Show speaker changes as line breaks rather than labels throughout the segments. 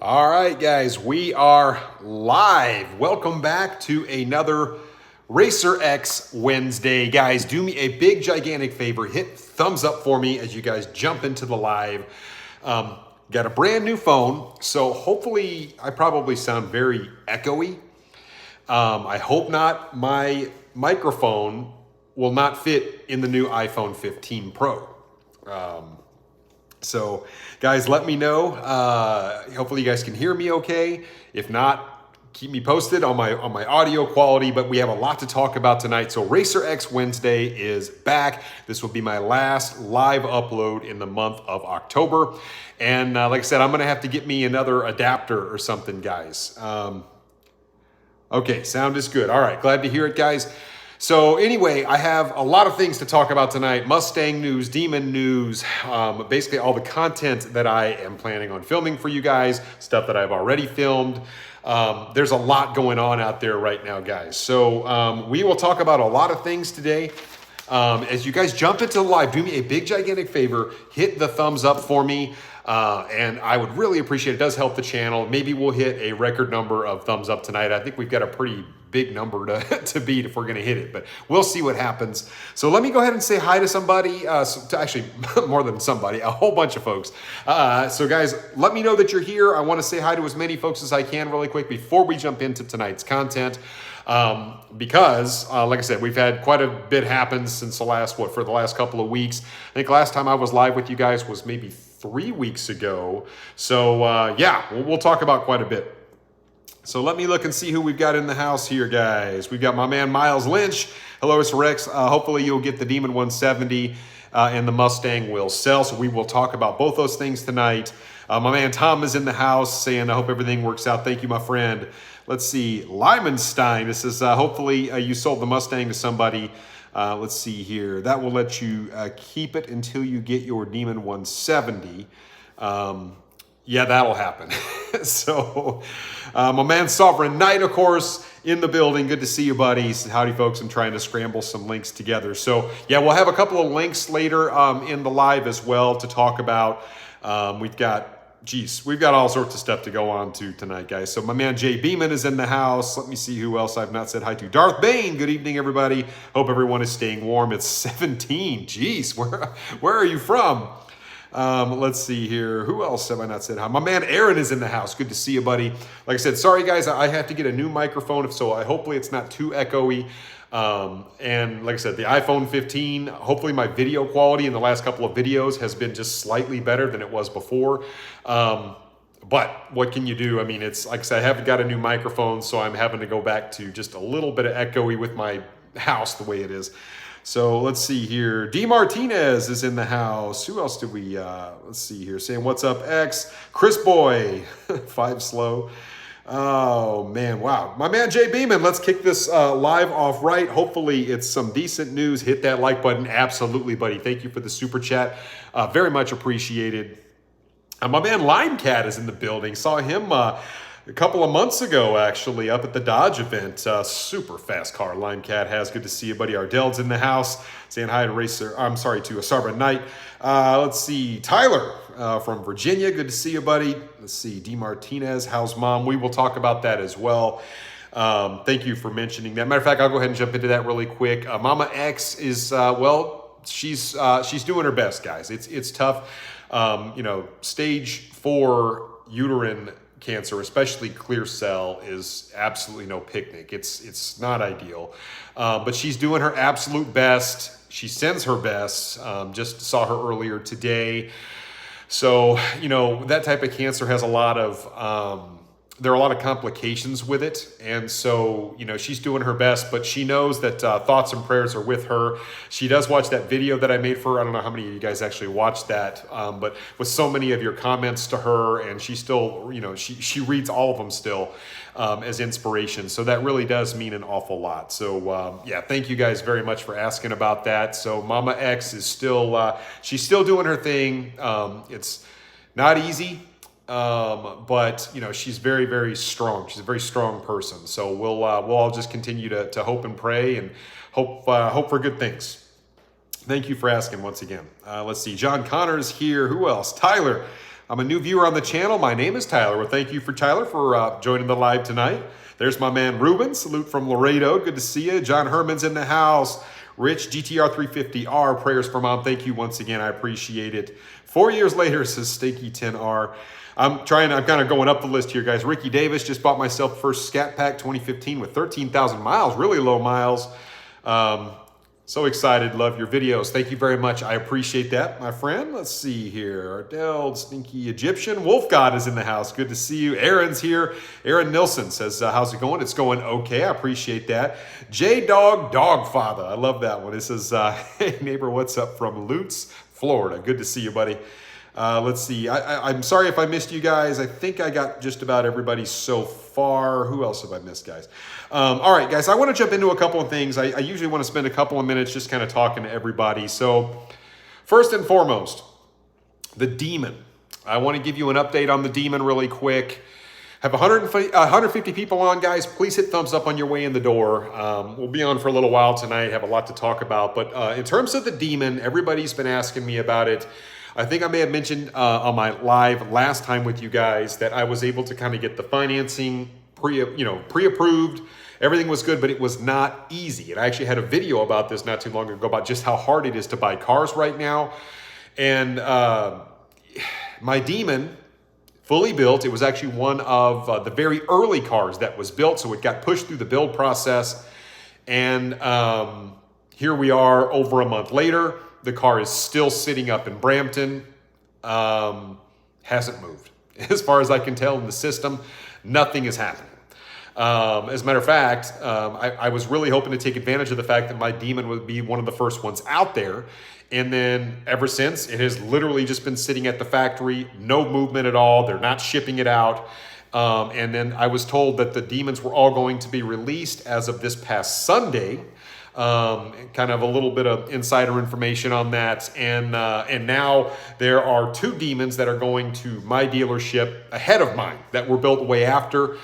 All right, guys, we are live. Welcome back to another Racer X Wednesday. Guys, do me a big, gigantic favor. Hit thumbs up for me as you guys jump into the live. Got a brand new phone, so hopefully I probably sound very echoey. I hope not. My microphone will not fit in the new iPhone 15 Pro. So, guys, let me know. Hopefully, you guys can hear me okay. If not, keep me posted on my audio quality. But we have a lot to talk about tonight. So, Racer X Wednesday is back. This will be my last live upload in the month of October. And like I said, I'm gonna have to get me another adapter or something, guys. Okay, sound is good. All right, glad to hear it, guys. So anyway, I have a lot of things to talk about tonight. Mustang news, Demon news, basically all the content that I am planning on filming for you guys, stuff that I've already filmed. There's a lot going on out there right now, guys. So we will talk about a lot of things today. As you guys jump into the live, do me a big, gigantic favor. Hit the thumbs up for me. And I would really appreciate it. It does help the channel. Maybe we'll hit a record number of thumbs up tonight. I think we've got a pretty big number to beat if we're going to hit it, but we'll see what happens. So let me go ahead and say hi to somebody, actually more than somebody, a whole bunch of folks. So guys, let me know that you're here. I want to say hi to as many folks as I can really quick before we jump into tonight's content. Because, like I said, we've had quite a bit happen since the last, for the last couple of weeks. I think last time I was live with you guys was maybe 3 weeks ago. So, yeah, we'll talk about quite a bit. So let me look and see who we've got in the house here, guys. We've got my man Miles Lynch. Hello, it's Rex. Hopefully you'll get the Demon 170 and the Mustang will sell. So we will talk about both those things tonight. My man Tom is in the house saying, I hope everything works out. Thank you, my friend. Let's see, Lymanstein. This is hopefully you sold the Mustang to somebody. Let's see here. That will let you keep it until you get your Demon 170. Yeah, that'll happen. So, my man Sovereign Knight, of course, in the building. Good to see you, buddy. Howdy, folks. I'm trying to scramble some links together. So, yeah, we'll have a couple of links later in the live as well to talk about. We've got all sorts of stuff to go on to tonight, guys. So my man Jay Beeman is in the house. Let me see who else I've not said hi to. Darth Bane, good evening, everybody. Hope everyone is staying warm. It's 17. Jeez, where are you from? Let's see here. Who else have I not said hi? My man Aaron is in the house. Good to see you, buddy. Like I said, sorry, guys. I have to get a new microphone, so hopefully it's not too echoey. And like I said, the iPhone 15, hopefully my video quality in the last couple of videos has been just slightly better than it was before. But what can you do? I mean, it's like I said, I haven't got a new microphone, so I'm having to go back to just a little bit of echoey with my house the way it is. So let's see here. D. Martinez is in the house. Who else did we, let's see here, saying what's up, X. Chris Boy, 5 slow. Oh, man, wow. My man Jay Beeman, let's kick this live off right. Hopefully it's some decent news. Hit that like button. Absolutely, buddy. Thank you for the super chat. Very much appreciated. My man Limecat is in the building. Saw him a couple of months ago, actually, up at the Dodge event. Super fast car Limecat has. Good to see you, buddy. Ardell's in the house. Saying hi to Racer. I'm sorry, to Sarba Knight. Let's see. Tyler from Virginia. Good to see you, buddy. Let's see. D. Martinez. How's mom? We will talk about that as well. Thank you for mentioning that. Matter of fact, I'll go ahead and jump into that really quick. Mama X is, she's doing her best, guys. It's tough. Stage 4 uterine cancer, especially clear cell, is absolutely no picnic. It's not ideal, but she's doing her absolute best. She sends her best. Just saw her earlier today. So, that type of cancer has a lot of, there are a lot of complications with it. And so, she's doing her best, but she knows that thoughts and prayers are with her. She does watch that video that I made for her. I don't know how many of you guys actually watched that, but with so many of your comments to her, and she still, she reads all of them still as inspiration. So that really does mean an awful lot. So yeah, thank you guys very much for asking about that. So Mama X is still, she's still doing her thing. It's not easy. But she's very, very strong. She's a very strong person. So we'll all just continue to hope and pray and hope for good things. Thank you for asking once again. Let's see. John Connor's here. Who else? Tyler. I'm a new viewer on the channel. My name is Tyler. Well, thank you for Tyler for joining the live tonight. There's my man Ruben. Salute from Laredo. Good to see you. John Herman's in the house. Rich, GTR 350R. Prayers for Mom. Thank you once again. I appreciate it. 4 years later, says Stinky 10R. I'm kind of going up the list here, guys. Ricky Davis, just bought myself first Scat Pack 2015 with 13,000 miles. Really low miles. So excited. Love your videos. Thank you very much. I appreciate that, my friend. Let's see here. Ardell, Stinky Egyptian. Wolf God is in the house. Good to see you. Aaron's here. Aaron Nilsson says, how's it going? It's going okay. I appreciate that. J-Dog Dogfather. I love that one. It says, hey, neighbor, what's up from Lutz, Florida? Good to see you, buddy. Let's see. I'm sorry if I missed you guys. I think I got just about everybody so far. Who else have I missed, guys? All right, guys, I want to jump into a couple of things. I usually want to spend a couple of minutes just kind of talking to everybody. So first and foremost, the Demon. I want to give you an update on the Demon really quick. Have 150 people on, guys. Please hit thumbs up on your way in the door. We'll be on for a little while tonight. Have a lot to talk about. But in terms of the Demon, everybody's been asking me about it. I think I may have mentioned on my live last time with you guys that I was able to kind of get the financing pre-approved. Everything was good, but it was not easy. And I actually had a video about this not too long ago about just how hard it is to buy cars right now. And my Demon, fully built, it was actually one of the very early cars that was built. So it got pushed through the build process. And here we are over a month later. The car is still sitting up in Brampton, hasn't moved. As far as I can tell in the system, nothing is happening. As a matter of fact, I was really hoping to take advantage of the fact that my Demon would be one of the first ones out there. And then ever since, it has literally just been sitting at the factory, no movement at all. They're not shipping it out. And then I was told that the Demons were all going to be released as of this past Sunday. Kind of a little bit of insider information on that. And now there are 2 Demons that are going to my dealership ahead of mine that were built way after.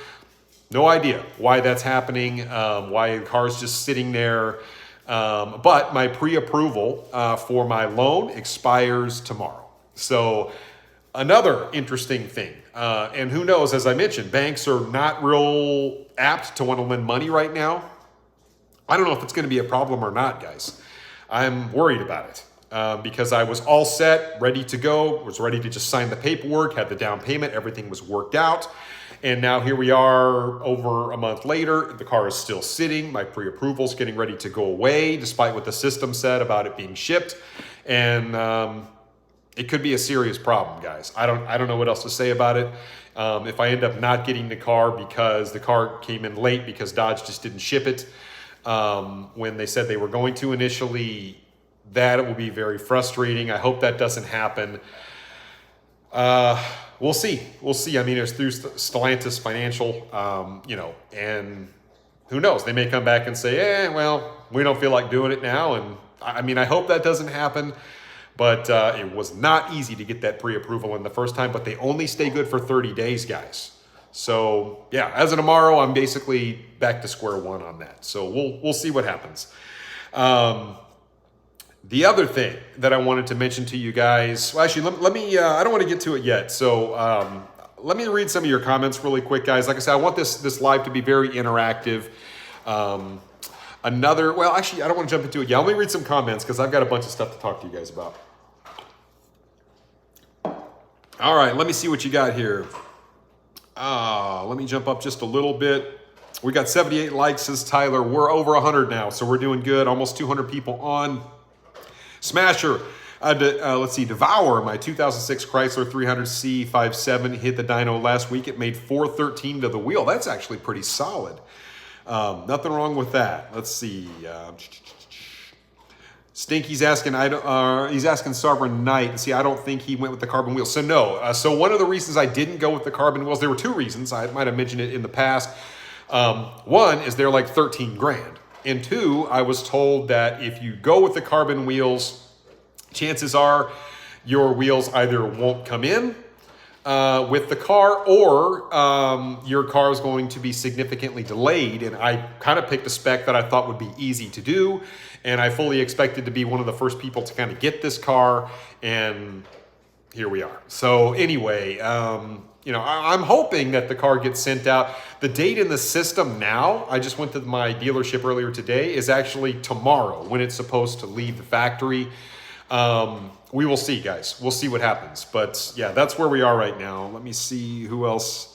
No idea why that's happening, why the car's just sitting there. But my pre-approval for my loan expires tomorrow. So another interesting thing. And who knows, as I mentioned, banks are not real apt to want to lend money right now. I don't know if it's going to be a problem or not, guys. I'm worried about it because I was all set, ready to go, was ready to just sign the paperwork, had the down payment, everything was worked out. And now here we are over a month later. The car is still sitting. My pre-approval is getting ready to go away, despite what the system said about it being shipped. And it could be a serious problem, guys. I don't know what else to say about it. If I end up not getting the car because the car came in late because Dodge just didn't ship it, when they said they were going to initially, that it will be very frustrating. I hope that doesn't happen. We'll see. We'll see. I mean, it's through Stellantis Financial, and who knows? They may come back and say, well, we don't feel like doing it now. And I mean, I hope that doesn't happen. But it was not easy to get that pre-approval in the first time, but they only stay good for 30 days, guys. So yeah, as of tomorrow, I'm basically back to square one on that. So we'll see what happens. The other thing that I wanted to mention to you guys, well, actually, let me I don't want to get to it yet. So let me read some of your comments really quick, guys. Like I said, I want this live to be very interactive. Well, actually, I don't want to jump into it yet. Let me read some comments because I've got a bunch of stuff to talk to you guys about. All right, let me see what you got here. Let me jump up just a little bit. We got 78 likes, says Tyler. We're over 100 now, so we're doing good. Almost 200 people on. Smasher, let's see, Devour, my 2006 Chrysler 300C 5.7 hit the dyno last week. It made 413 to the wheel. That's actually pretty solid. Nothing wrong with that. Let's see. Stinky's asking, he's asking Sovereign Knight. See, I don't think he went with the carbon wheels. So no. So one of the reasons I didn't go with the carbon wheels, there were 2 reasons. I might have mentioned it in the past. One is they're like 13 grand. And 2, I was told that if you go with the carbon wheels, chances are your wheels either won't come in with the car or your car is going to be significantly delayed. And I kind of picked a spec that I thought would be easy to do. And I fully expected to be one of the first people to kind of get this car. And here we are. So anyway, you know, I'm hoping that the car gets sent out. The date in the system now, I just went to my dealership earlier today, is actually tomorrow when it's supposed to leave the factory. We will see, guys. We'll see what happens. But yeah, that's where we are right now. Let me see who else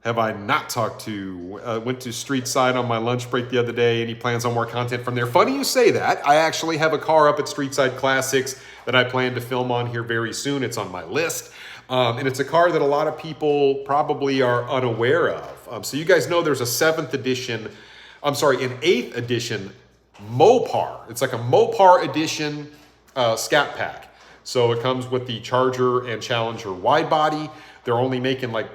have I not talked to. Went to Street Side on my lunch break the other day. Any plans on more content from there? Funny you say that. I actually have a car up at Street Side Classics that I plan to film on here very soon. It's on my list. And it's a car that a lot of people probably are unaware of. So you guys know there's a 8th edition Mopar. It's like a Mopar edition Scat Pack. So it comes with the Charger and Challenger wide body. They're only making like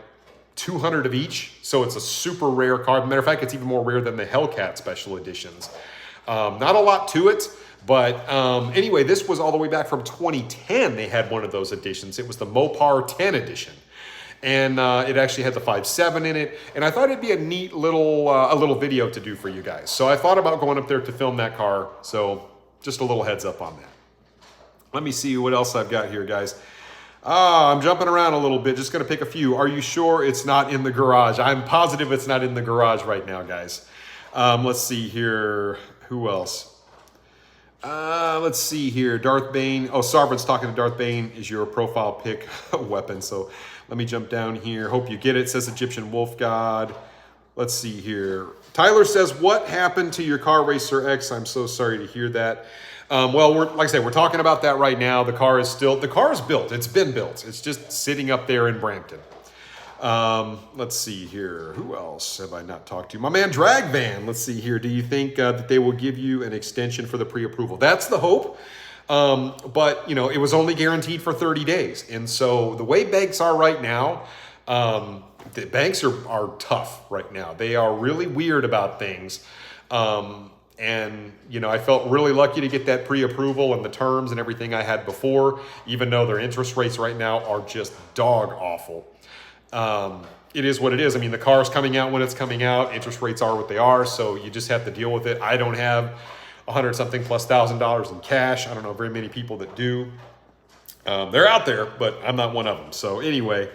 200 of each, so it's a super rare car. Matter of fact, it's even more rare than the Hellcat special editions. Not a lot to it, but anyway, this was all the way back from 2010. They had one of those editions. It was the Mopar 10 edition, and it actually had the 5.7 in it. And I thought it'd be a neat little video to do for you guys. So I thought about going up there to film that car. So just a little heads up on that. Let me see what else I've got here, guys. I'm jumping around a little bit. Just going to pick a few. Are you sure it's not in the garage? I'm positive it's not in the garage right now, guys. Let's see here. Who else? Let's see here. Darth Bane. Oh, Sovereign's talking to Darth Bane. Is your profile pic weapon? So let me jump down here. Hope you get it. Says Egyptian Wolf God. Let's see here. Tyler says, what happened to your Car Racer X? I'm so sorry to hear that. Well, like I said, we're talking about that right now. The car is built. It's been built. It's just sitting up there in Brampton. Let's see here. Who else have I not talked to? My man Drag Van. Let's see here. Do you think that they will give you an extension for the pre-approval? That's the hope. But, you know, it was only guaranteed for 30 days. And so the way banks are right now, the banks are tough right now. They are really weird about things. And, you know, I felt really lucky to get that pre-approval and the terms and everything I had before, even though their interest rates right now are just dog awful. It is what it is. I mean, the car's coming out when it's coming out. Interest rates are what they are, so you just have to deal with it. I don't have $100-something plus $1,000 in cash. I don't know very many people that do. They're out there, but I'm not one of them. So anyway,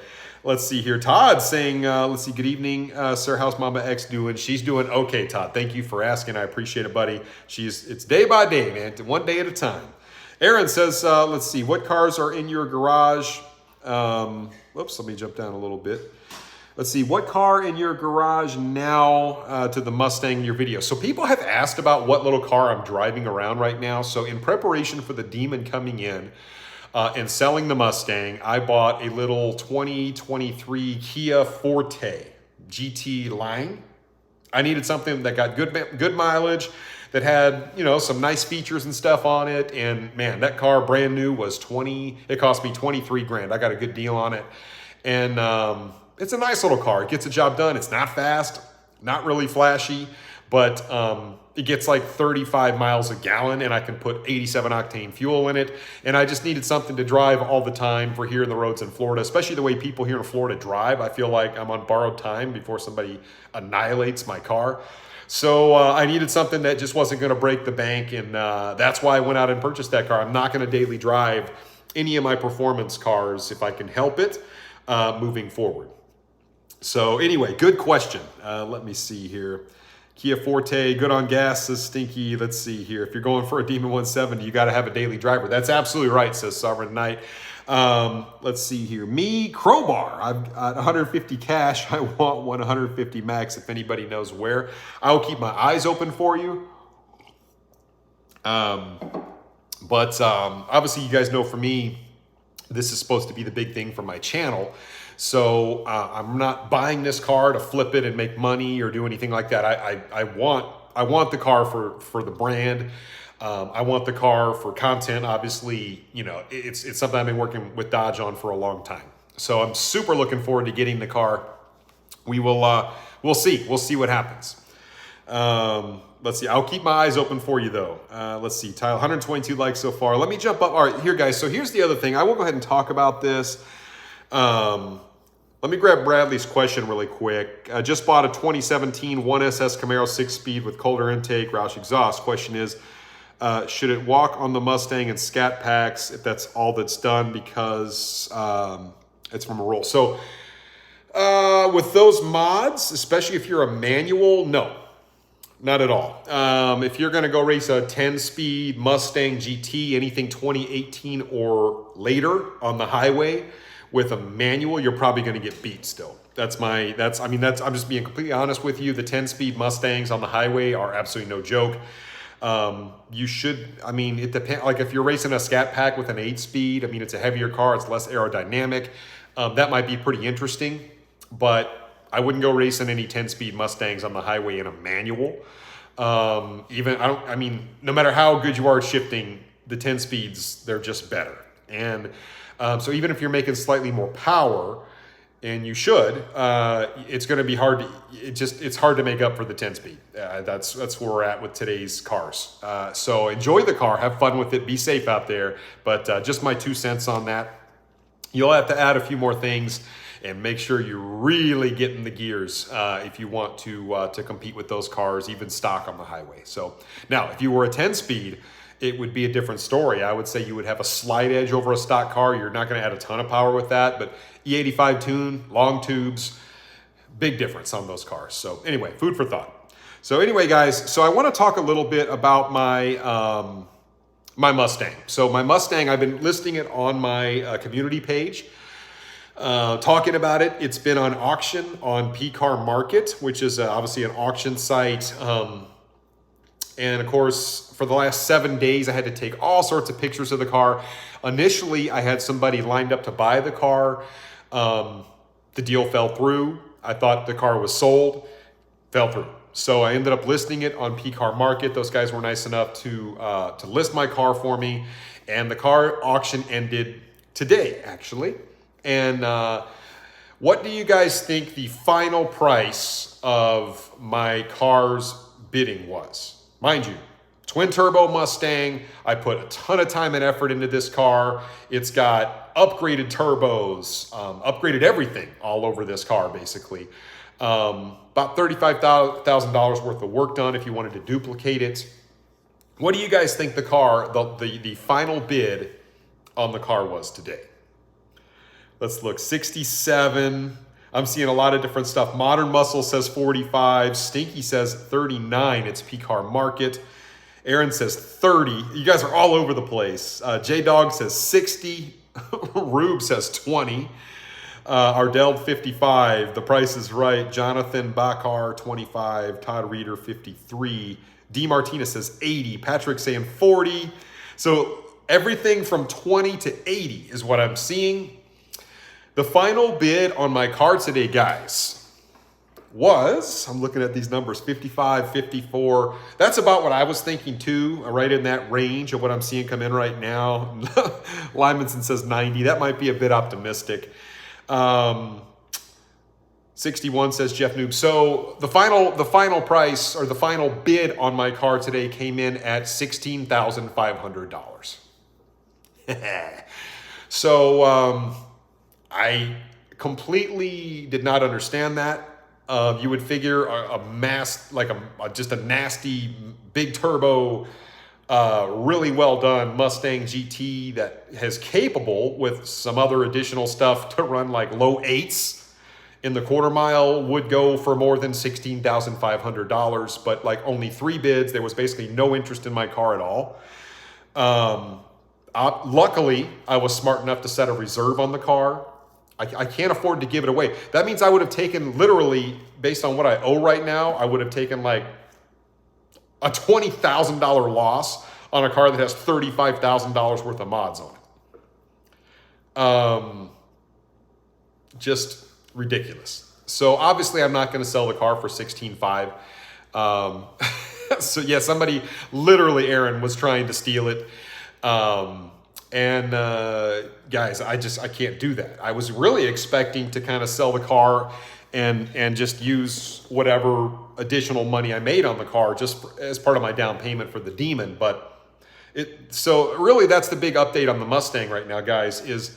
let's see here. Todd saying, let's see, good evening, sir. How's Mama X doing? She's doing okay, Todd. Thank you for asking. I appreciate it, buddy. It's day by day, man. One day at a time. Aaron says, let's see, what cars are in your garage? Whoops, let me jump down a little bit. Let's see, what car in your garage now to the Mustang in your video? So people have asked about what little car I'm driving around right now. So in preparation for the Demon coming in, and selling the Mustang, I bought a little 2023 Kia Forte GT line. I needed something that got good mileage, that had, you know, some nice features and stuff on it. And man, that car brand new was it cost me 23 grand. I got a good deal on it. And it's a nice little car. It gets the job done. It's not fast, not really flashy, but it gets like 35 miles a gallon, and I can put 87 octane fuel in it. And I just needed something to drive all the time for here in the roads in Florida, especially the way people here in Florida drive. I feel like I'm on borrowed time before somebody annihilates my car. So I needed something that just wasn't going to break the bank, and that's why I went out and purchased that car. I'm not going to daily drive any of my performance cars if I can help it moving forward. So anyway, good question. Let me see here. Kia Forte, good on gas, says Stinky. Let's see here. If you're going for a Demon 170, you got to have a daily driver. That's absolutely right, says Sovereign Knight. Let's see here. Me, Crowbar. I've got 150 cash. I want 150 max if anybody knows where. I will keep my eyes open for you. But obviously, you guys know for me, this is supposed to be the big thing for my channel. So I'm not buying this car to flip it and make money or do anything like that. I want the car for the brand. I want the car for content. Obviously, you know, it's something I've been working with Dodge on for a long time. So I'm super looking forward to getting the car. We'll see what happens. Let's see. I'll keep my eyes open for you though. Let's see. Tyler, 122 likes so far. Let me jump up. All right, here guys. So here's the other thing. I will go ahead and talk about this. Let me grab Bradley's question really quick. I just bought a 2017 1SS Camaro 6-speed with colder intake, Roush exhaust. Question is, Should it walk on the Mustang and scat packs if that's all that's done because it's from a roll? So with those mods, especially if you're a manual, no, not at all. If you're going to go race a 10-speed Mustang GT, anything 2018 or later on the highway with a manual, you're probably going to get beat still. I'm just being completely honest with you. The 10-speed Mustangs on the highway are absolutely no joke. You should, it depends. Like if you're racing a scat pack with an 8-speed, it's a heavier car, it's less aerodynamic. That might be pretty interesting, but I wouldn't go racing any 10-speed Mustangs on the highway in a manual. No matter how good you are at shifting, the 10 speeds, they're just better. And so even if you're making slightly more power, and you should, it's going to be hard. It's hard to make up for the 10-speed. That's where we're at with today's cars. So enjoy the car, have fun with it, be safe out there. But just my 2 cents on that. You'll have to add a few more things and make sure you're really getting the gears if you want to compete with those cars, even stock on the highway. So now, if you were a 10-speed, it would be a different story. I would say you would have a slide edge over a stock car. You're not going to add a ton of power with that, but E85 tune, long tubes, big difference on those cars. So anyway, food for thought. So anyway, guys, so I want to talk a little bit about my my Mustang. So my Mustang, I've been listing it on my community page, talking about it. It's been on auction on PCAR Market, which is obviously an auction site. And of course, for the last 7 days, I had to take all sorts of pictures of the car. Initially, I had somebody lined up to buy the car. The deal fell through. I thought the car was sold, fell through. So I ended up listing it on PCAR Market. Those guys were nice enough to list my car for me. And the car auction ended today, actually. And what do you guys think the final price of my car's bidding was? Mind you, twin turbo Mustang. I put a ton of time and effort into this car. It's got upgraded turbos, upgraded everything all over this car, basically. About $35,000 worth of work done if you wanted to duplicate it. What do you guys think the final bid on the car was today? Let's look, 67. I'm seeing a lot of different stuff. Modern Muscle says 45. Stinky says 39. It's PCAR Market. Aaron says 30. You guys are all over the place. J-Dog says 60. Rube says 20. Ardell 55. The Price is Right. Jonathan Bakar 25. Todd Reeder 53. D. Martinez says 80. Patrick saying 40. So everything from 20 to 80 is what I'm seeing. The final bid on my car today, guys, was, I'm looking at these numbers, 55, 54. That's about what I was thinking too, right in that range of what I'm seeing come in right now. Lymanson says 90. That might be a bit optimistic. 61 says Jeff Noob. So the final price or the final bid on my car today came in at $16,500. So I completely did not understand that. You would figure just a nasty big turbo, really well done Mustang GT that is capable with some other additional stuff to run like low 8s in the quarter mile would go for more than $16,500, but like only 3 bids. There was basically no interest in my car at all. Luckily, I was smart enough to set a reserve on the car. I can't afford to give it away. That means I would have taken, literally, based on what I owe right now, I would have taken like a $20,000 loss on a car that has $35,000 worth of mods on it. Just ridiculous. So obviously I'm not going to sell the car for $16,500. So yeah, somebody, literally Aaron, was trying to steal it. Guys, I can't do that. I was really expecting to kind of sell the car and just use whatever additional money I made on the car just as part of my down payment for the Demon. So really that's the big update on the Mustang right now, guys, is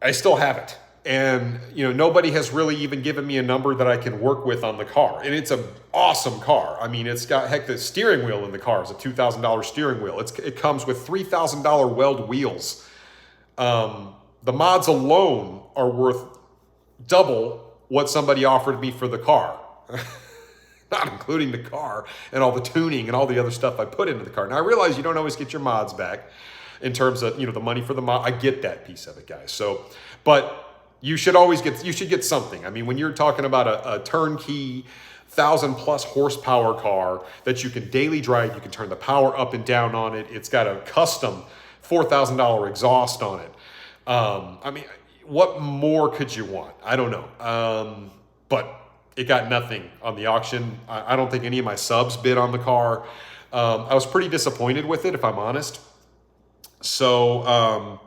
I still have it. And, you know, nobody has really even given me a number that I can work with on the car. And it's an awesome car. I mean, it's got, heck, the steering wheel in the car is a $2,000 steering wheel. It comes with $3,000 weld wheels. The mods alone are worth double what somebody offered me for the car. Not including the car and all the tuning and all the other stuff I put into the car. Now, I realize you don't always get your mods back in terms of, you know, the money for the mod. I get that piece of it, guys. So, but you should get something. I mean, when you're talking about a turnkey 1,000+ horsepower car that you can daily drive, you can turn the power up and down on it. It's got a custom $4,000 exhaust on it. I mean, what more could you want? I don't know. But it got nothing on the auction. I don't think any of my subs bid on the car. I was pretty disappointed with it, if I'm honest. So,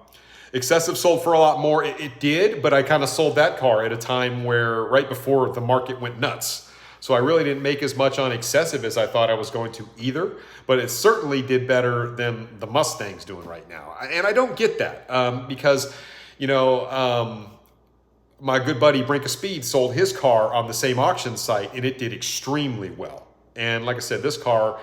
Excessive sold for a lot more. It did, but I kind of sold that car at a time where right before the market went nuts. So I really didn't make as much on Excessive as I thought I was going to either, but it certainly did better than the Mustang's doing right now. And I don't get that because, you know, my good buddy Brink of Speed sold his car on the same auction site and it did extremely well. And like I said, this car,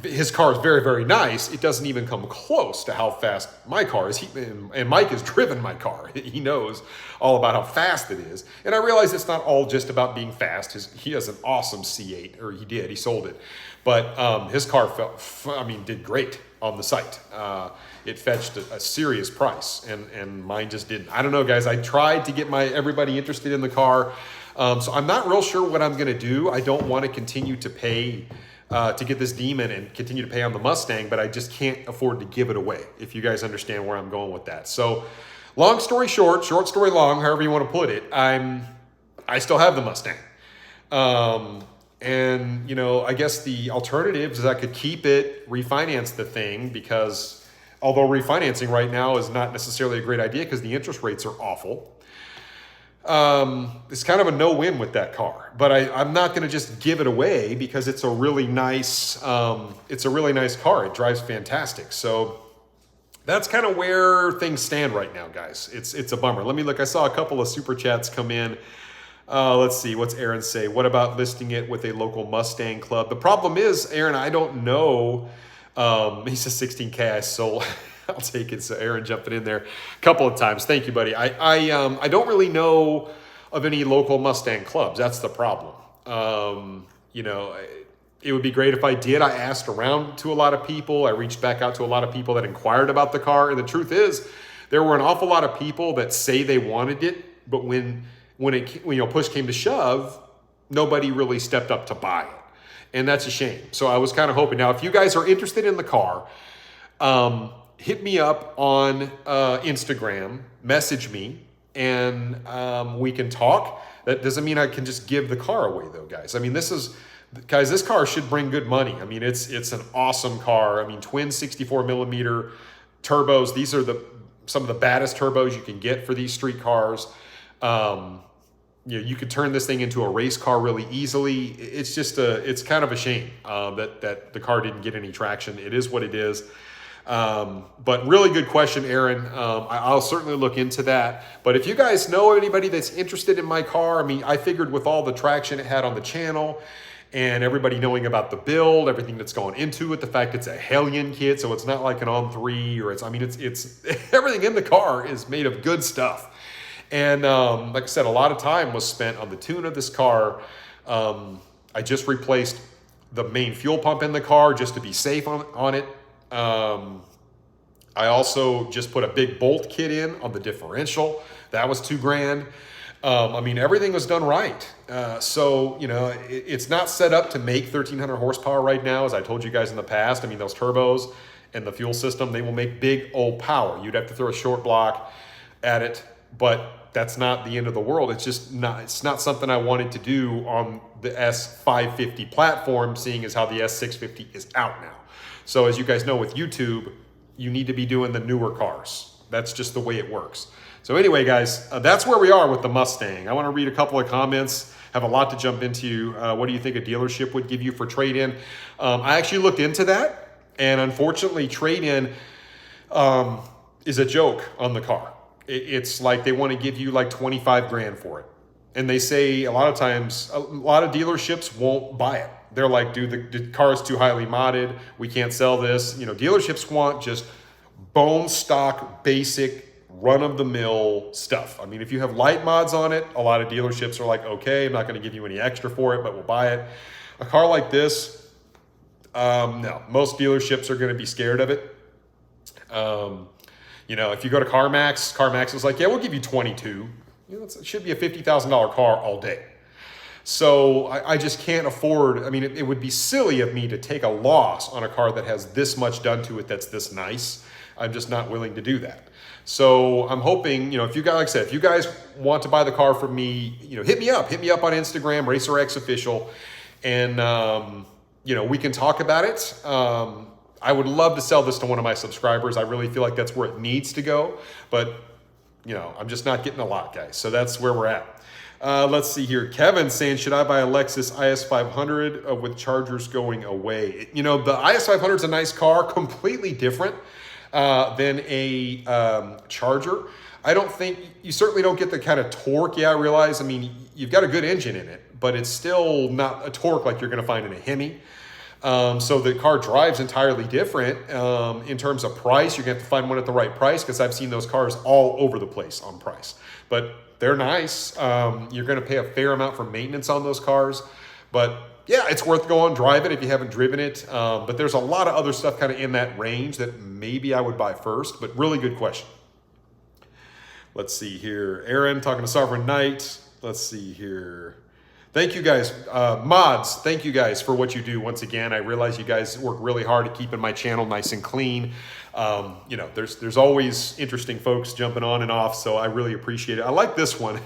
his car is very, very nice. It doesn't even come close to how fast my car is. And Mike has driven my car. He knows all about how fast it is. And I realize it's not all just about being fast. He has an awesome C8, or he sold it. But his car did great on the site. It fetched a serious price, and mine just didn't. I don't know, guys. I tried to get everybody interested in the car. So I'm not real sure what I'm going to do. I don't want to continue to pay to get this Demon and continue to pay on the Mustang, but I just can't afford to give it away, if you guys understand where I'm going with that. So long story short story long, however you want to put it, I still have the Mustang. And, you know, I guess the alternative is I could keep it, refinance the thing, because although refinancing right now is not necessarily a great idea because the interest rates are awful. It's kind of a no-win with that car, but I'm not going to just give it away because it's a really nice car. It drives fantastic. So that's kind of where things stand right now, guys. It's a bummer. Let me look. I saw a couple of super chats come in. Let's see. What's Aaron say? What about listing it with a local Mustang club? The problem is, Aaron, I don't know. He says 16K I sold. I'll take it. So Aaron jumping in there a couple of times. Thank you, buddy. I don't really know of any local Mustang clubs. That's the problem. You know, it would be great if I did. I asked around to a lot of people. I reached back out to a lot of people that inquired about the car. And the truth is, there were an awful lot of people that say they wanted it, but when push came to shove, nobody really stepped up to buy it. And that's a shame. So I was kind of hoping. Now, if you guys are interested in the car, hit me up on Instagram, message me, and we can talk. That doesn't mean I can just give the car away, though, guys. I mean, this car should bring good money. I mean, it's an awesome car. I mean, twin 64mm turbos. These are some of the baddest turbos you can get for these street cars. You could turn this thing into a race car really easily. It's kind of a shame that the car didn't get any traction. It is what it is. But really good question, Aaron. I'll certainly look into that. But if you guys know anybody that's interested in my car, I mean, I figured with all the traction it had on the channel and everybody knowing about the build, everything that's going into it, the fact it's a Hellion kit, so it's not like an On3 or it's everything in the car is made of good stuff. And like I said, a lot of time was spent on the tune of this car. I just replaced the main fuel pump in the car just to be safe on it. I also just put a big bolt kit in on the differential. That was $2,000. I mean, everything was done right. So, you know, it's not set up to make 1,300 horsepower right now, as I told you guys in the past. I mean, those turbos and the fuel system, they will make big old power. You'd have to throw a short block at it, but that's not the end of the world. It's not something I wanted to do on the S550 platform, seeing as how the S650 is out now. So as you guys know with YouTube, you need to be doing the newer cars. That's just the way it works. So anyway, guys, that's where we are with the Mustang. I want to read a couple of comments. Have a lot to jump into. What do you think a dealership would give you for trade-in? I actually looked into that, and unfortunately, trade-in is a joke on the car. it's like they want to give you like 25 grand for it. And they say a lot of times, a lot of dealerships won't buy it. They're like, dude, the car is too highly modded. We can't sell this. You know, dealerships want just bone stock, basic, run-of-the-mill stuff. I mean, if you have light mods on it, a lot of dealerships are like, okay, I'm not going to give you any extra for it, but we'll buy it. A car like this, no, most dealerships are going to be scared of it. You know, if you go to CarMax is like, yeah, we'll give you 22. You know, it should be a $50,000 car all day. So I just can't afford, I mean, it would be silly of me to take a loss on a car that has this much done to it that's this nice. I'm just not willing to do that. So I'm hoping, you know, if you guys, like I said, if you guys want to buy the car from me, you know, hit me up on Instagram, RacerX Official, and, you know, we can talk about it. I would love to sell this to one of my subscribers. I really feel like that's where it needs to go, but you know, I'm just not getting a lot, guys. So that's where we're at. Let's see here. Kevin saying, should I buy a Lexus IS500 with chargers going away? You know, the IS500 is a nice car, completely different than a Charger. I don't think, you certainly don't get the kind of torque. Yeah, I realize, I mean, you've got a good engine in it, but it's still not a torque like you're going to find in a Hemi. So the car drives entirely different. In terms of price, you're going to have to find one at the right price, because I've seen those cars all over the place on price. But they're nice. You're going to pay a fair amount for maintenance on those cars. But yeah, it's worth going, drive it if you haven't driven it. But there's a lot of other stuff kind of in that range that maybe I would buy first. But really good question. Let's see here. Aaron talking to Sovereign Knight. Let's see here. Thank you guys, mods. Thank you guys for what you do. Once again, I realize you guys work really hard at keeping my channel nice and clean. You know, there's always interesting folks jumping on and off, so I really appreciate it. I like this one.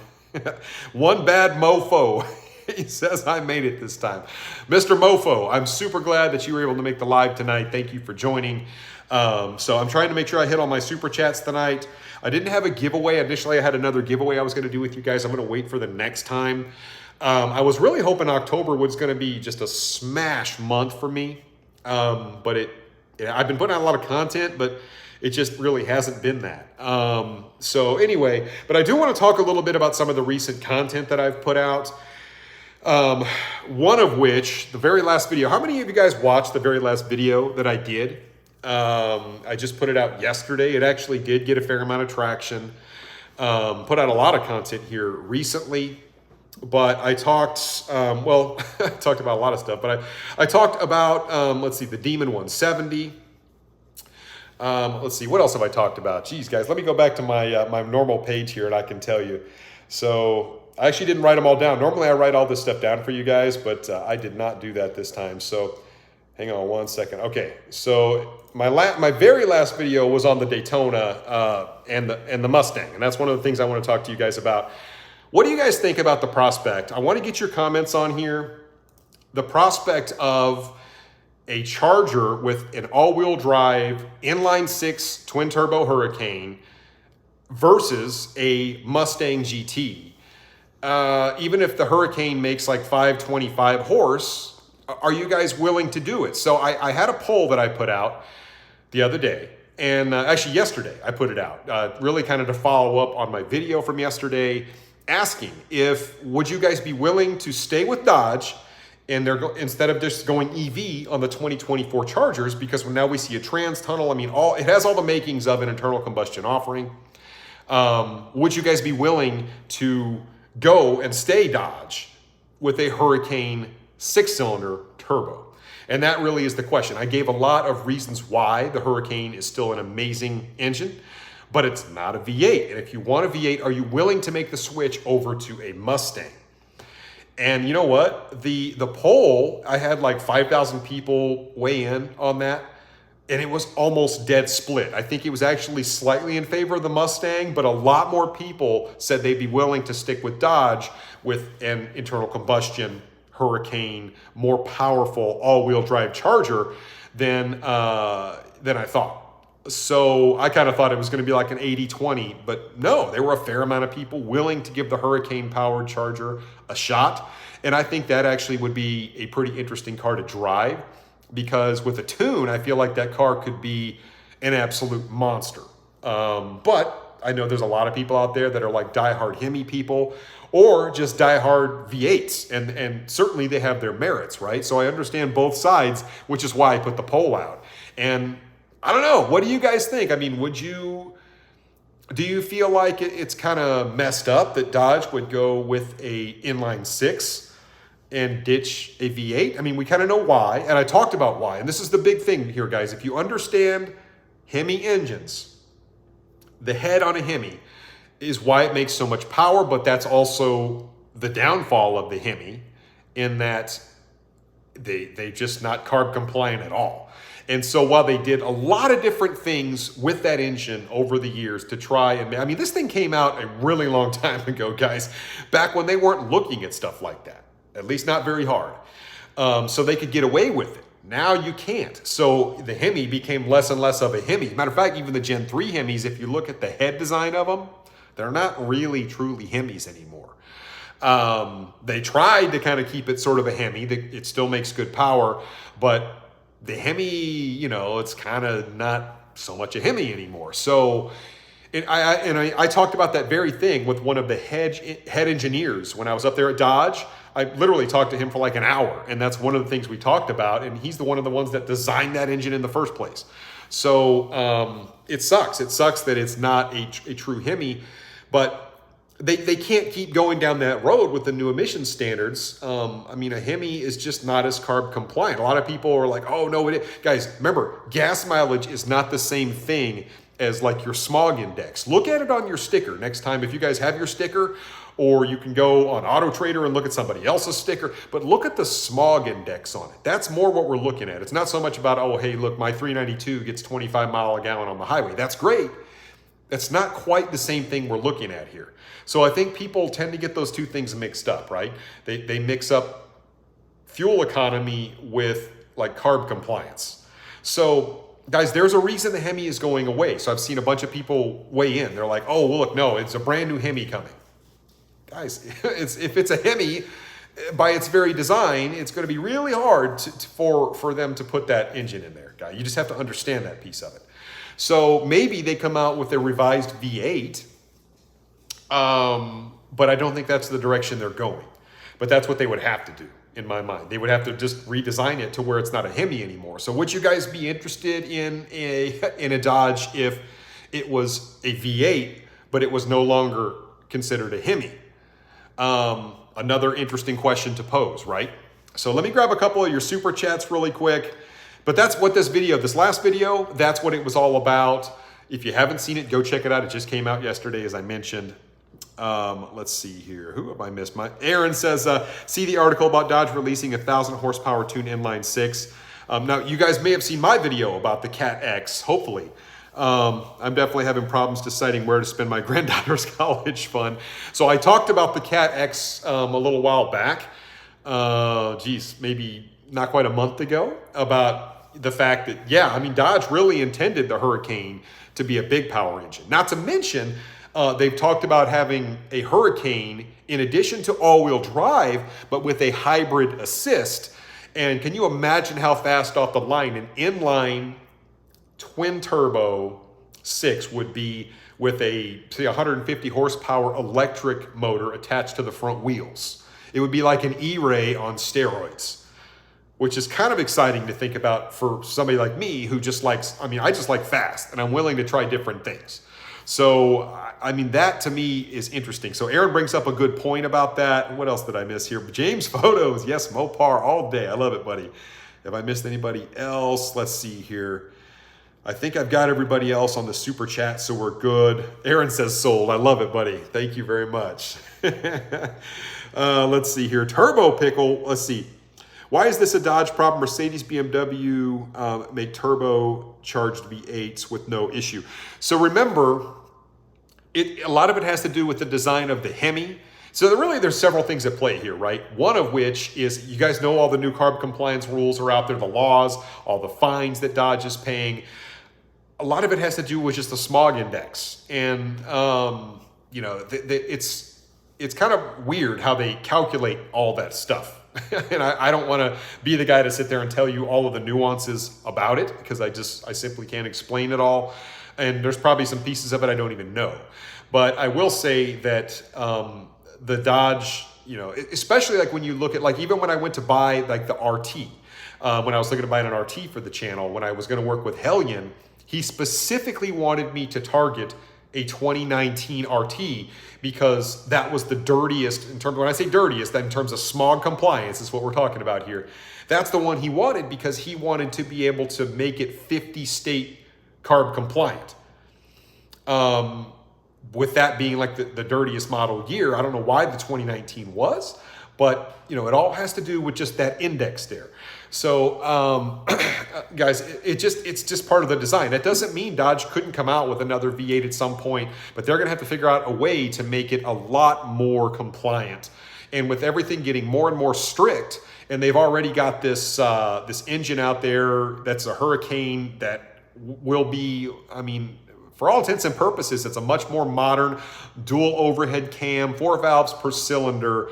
One bad mofo. He says I made it this time. Mr. Mofo, I'm super glad that you were able to make the live tonight. Thank you for joining. So I'm trying to make sure I hit all my super chats tonight. I didn't have a giveaway. Initially, I had another giveaway I was going to do with you guys. I'm going to wait for the next time. I was really hoping October was going to be just a smash month for me. But I've been putting out a lot of content, but it just really hasn't been that. So anyway, but I do want to talk a little bit about some of the recent content that I've put out. One of which, the very last video. How many of you guys watched the very last video that I did? I just put it out yesterday. It actually did get a fair amount of traction. Put out a lot of content here recently. But I talked, well, I talked about a lot of stuff, but I talked about, let's see, the Demon 170. Let's see, what else have I talked about? Geez, guys, let me go back to my, my normal page here and I can tell you. So I actually didn't write them all down. Normally I write all this stuff down for you guys, but I did not do that this time. So hang on one second. Okay, so my very last video was on the Daytona and the Mustang, and that's one of the things I want to talk to you guys about. What do you guys think about the prospect? I want to get your comments on here. The prospect of a Charger with an all-wheel drive inline-six twin-turbo Hurricane versus a Mustang GT. Even if the Hurricane makes like 525 horse, are you guys willing to do it? So I had a poll that I put out the other day. And actually yesterday I put it out. Really kind of to follow up on my video from yesterday, asking would you guys be willing to stay with Dodge and instead of just going EV on the 2024 Chargers, because now we see a trans tunnel. I mean, it has all the makings of an internal combustion offering. Would you guys be willing to go and stay Dodge with a Hurricane 6-cylinder turbo? And that really is the question. I gave a lot of reasons why the Hurricane is still an amazing engine, but it's not a V8. And if you want a V8, are you willing to make the switch over to a Mustang? And you know what? The poll, I had like 5,000 people weigh in on that, and it was almost dead split. I think it was actually slightly in favor of the Mustang, but a lot more people said they'd be willing to stick with Dodge with an internal combustion Hurricane, more powerful all-wheel drive Charger than I thought. So I kind of thought it was going to be like an 80-20, but no, there were a fair amount of people willing to give the Hurricane-powered Charger a shot. And I think that actually would be a pretty interesting car to drive, because with a tune, I feel like that car could be an absolute monster. But I know there's a lot of people out there that are like diehard Hemi people or just diehard V8s, and certainly they have their merits, right? So I understand both sides, which is why I put the poll out. And I don't know, what do you guys think? I mean, do you feel like it's kind of messed up that Dodge would go with a inline six and ditch a V8? I mean, we kind of know why, and I talked about why. And this is the big thing here, guys. If you understand Hemi engines, the head on a Hemi is why it makes so much power, but that's also the downfall of the Hemi in that they're just not carb compliant at all. And so while they did a lot of different things with that engine over the years to try and, I mean, this thing came out a really long time ago, guys, back when they weren't looking at stuff like that, at least not very hard. So they could get away with it. Now you can't. So the Hemi became less and less of a Hemi. Matter of fact, even the Gen 3 Hemis, if you look at the head design of them, they're not really truly Hemis anymore. They tried to kind of keep it sort of a Hemi. It still makes good power, but the Hemi, you know, it's kind of not so much a Hemi anymore. So I talked about that very thing with one of the head engineers when I was up there at Dodge. I literally talked to him for like an hour, and that's one of the things we talked about, and he's one of the ones that designed that engine in the first place. So it sucks. It sucks that it's not a true Hemi, but they can't keep going down that road with the new emission standards. I mean, a Hemi is just not as carb compliant. A lot of people are like, oh, no, it is. Guys, remember, gas mileage is not the same thing as like your smog index. Look at it on your sticker next time. If you guys have your sticker, or you can go on Auto Trader and look at somebody else's sticker, but look at the smog index on it. That's more what we're looking at. It's not so much about, oh, hey, look, my 392 gets 25 mile a gallon on the highway. That's great. That's not quite the same thing we're looking at here. So I think people tend to get those two things mixed up, right? They mix up fuel economy with like carb compliance. So guys, there's a reason the Hemi is going away. So I've seen a bunch of people weigh in. They're like, oh, well, look, no, it's a brand new Hemi coming. Guys, if it's a Hemi, by its very design, it's going to be really hard for them to put that engine in there, guy. You just have to understand that piece of it. So maybe they come out with a revised V8, but I don't think that's the direction they're going. But that's what they would have to do, in my mind. They would have to just redesign it to where it's not a Hemi anymore. So would you guys be interested in a Dodge if it was a V8, but it was no longer considered a Hemi? Another interesting question to pose, right? So let me grab a couple of your super chats really quick. But that's what this last video, that's what it was all about. If you haven't seen it, go check it out. It just came out yesterday, as I mentioned. Let's see here. Who have I missed? Aaron says, see the article about Dodge releasing a 1,000 horsepower tuned inline six. Now, you guys may have seen my video about the Cat X, hopefully. I'm definitely having problems deciding where to spend my granddaughter's college fund. So I talked about the Cat X a little while back. Maybe not quite a month ago, about the fact that, yeah, I mean, Dodge really intended the Hurricane to be a big power engine. Not to mention, they've talked about having a Hurricane in addition to all-wheel drive, but with a hybrid assist. And can you imagine how fast off the line an inline twin turbo 6 would be with a, say, 150 horsepower electric motor attached to the front wheels? It would be like an E-Ray on steroids, which is kind of exciting to think about for somebody like me who just likes, I mean, I just like fast and I'm willing to try different things. So, I mean, that to me is interesting. So Aaron brings up a good point about that. What else did I miss here? James Photos, yes, Mopar all day. I love it, buddy. Have I missed anybody else? Let's see here. I think I've got everybody else on the super chat, so we're good. Aaron says sold. I love it, buddy. Thank you very much. Let's see here. Turbo Pickle, let's see. Why is this a Dodge problem? Mercedes, BMW make turbocharged V8s with no issue. So remember, a lot of it has to do with the design of the Hemi. So there's several things at play here, right? One of which is, you guys know all the new carb compliance rules are out there, the laws, all the fines that Dodge is paying. A lot of it has to do with just the smog index. And, you know, it's kind of weird how they calculate all that stuff. And I don't want to be the guy to sit there and tell you all of the nuances about it, because I simply can't explain it all. And there's probably some pieces of it I don't even know. But I will say that the Dodge, you know, especially like when you look at, like, even when I went to buy like the RT, when I was looking to buy an RT for the channel, when I was going to work with Hellion, he specifically wanted me to target a 2019 RT because that was the dirtiest in terms, when I say dirtiest, that in terms of smog compliance is what we're talking about here. That's the one he wanted because he wanted to be able to make it 50 state carb compliant. With that being like the dirtiest model year, I don't know why the 2019 was, but you know, it all has to do with just that index there. So guys, it's just part of the design. That doesn't mean Dodge couldn't come out with another V8 at some point, but they're gonna have to figure out a way to make it a lot more compliant. And with everything getting more and more strict, and they've already got this this engine out there that's a Hurricane that will be, I mean, for all intents and purposes, it's a much more modern dual overhead cam, 4 valves per cylinder.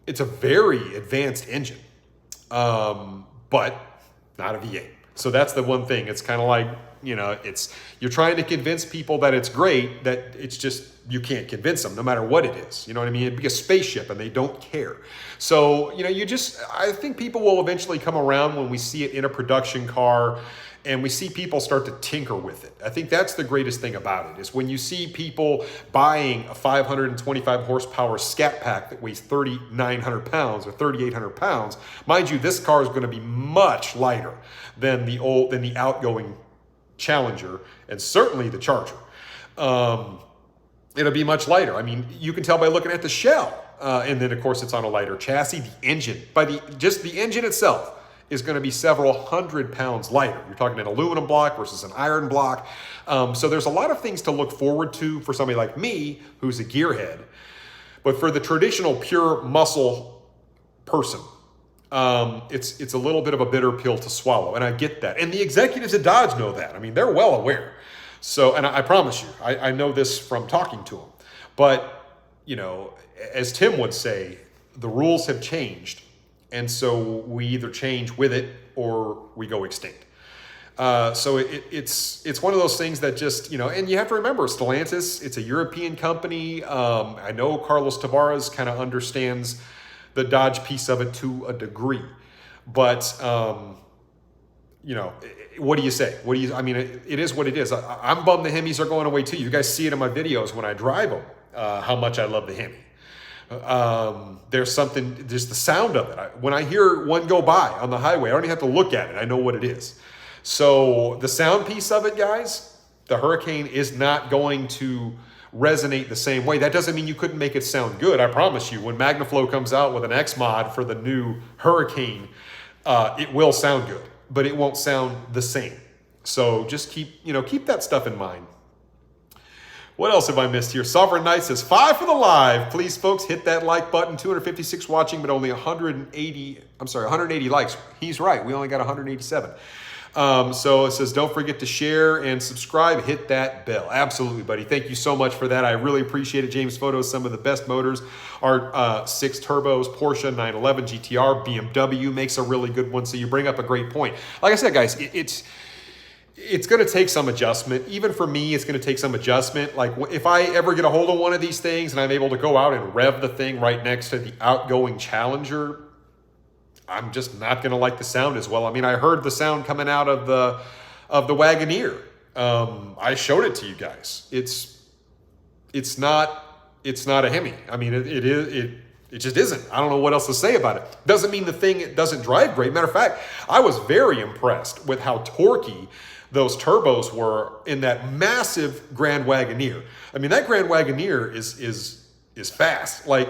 It's a very advanced engine, but not a V8. So that's the one thing. It's kind of like, you know, you're trying to convince people that it's great, that it's just, you can't convince them no matter what it is. You know what I mean? It'd be a spaceship and they don't care. So, you know, I think people will eventually come around when we see it in a production car and we see people start to tinker with it. I think that's the greatest thing about it, is when you see people buying a 525 horsepower Scat Pack that weighs 3,900 pounds or 3,800 pounds. Mind you, this car is going to be much lighter than the outgoing Challenger and certainly the Charger. It'll be much lighter. I mean, you can tell by looking at the shell. And then of course it's on a lighter chassis. The engine, just the engine itself is going to be several hundred pounds lighter. You're talking an aluminum block versus an iron block. So there's a lot of things to look forward to for somebody like me, who's a gearhead. But for the traditional pure muscle person, it's a little bit of a bitter pill to swallow. And I get that. And the executives at Dodge know that. I mean, they're well aware. So, and I promise you, I know this from talking to them. But, you know, as Tim would say, the rules have changed. And so we either change with it or we go extinct. So it's one of those things that just, you know, and you have to remember, Stellantis, it's a European company. I know Carlos Tavares kind of understands the Dodge piece of it to a degree. But, you know, what do you say? I mean, it is what it is. I'm bummed the Hemis are going away too. You guys see it in my videos when I drive them, how much I love the Hemi. There's something, just the sound of it. When I hear one go by on the highway, I don't even have to look at it. I know what it is. So the sound piece of it, guys, the Hurricane is not going to resonate the same way. That doesn't mean you couldn't make it sound good. I promise you, when MagnaFlow comes out with an X mod for the new Hurricane, it will sound good, but it won't sound the same. So just keep that stuff in mind. What else have I missed here? Sovereign Knight says, 5 for the live. Please, folks, hit that like button. 256 watching, but only 180 likes. He's right. We only got 187. So it says, don't forget to share and subscribe. Hit that bell. Absolutely, buddy. Thank you so much for that. I really appreciate it. James Photos, some of the best motors are 6 turbos, Porsche 911 GTR, BMW makes a really good one. So you bring up a great point. Like I said, guys, it's going to take some adjustment. Even for me, it's going to take some adjustment. Like if I ever get a hold of one of these things and I'm able to go out and rev the thing right next to the outgoing Challenger, I'm just not going to like the sound as well. I mean, I heard the sound coming out of the Wagoneer. I showed it to you guys. It's not a Hemi. I mean, it just isn't. I don't know what else to say about it. Doesn't mean the thing doesn't drive great. Matter of fact, I was very impressed with how torquey those turbos were in that massive Grand Wagoneer. I mean, that Grand Wagoneer is fast. Like,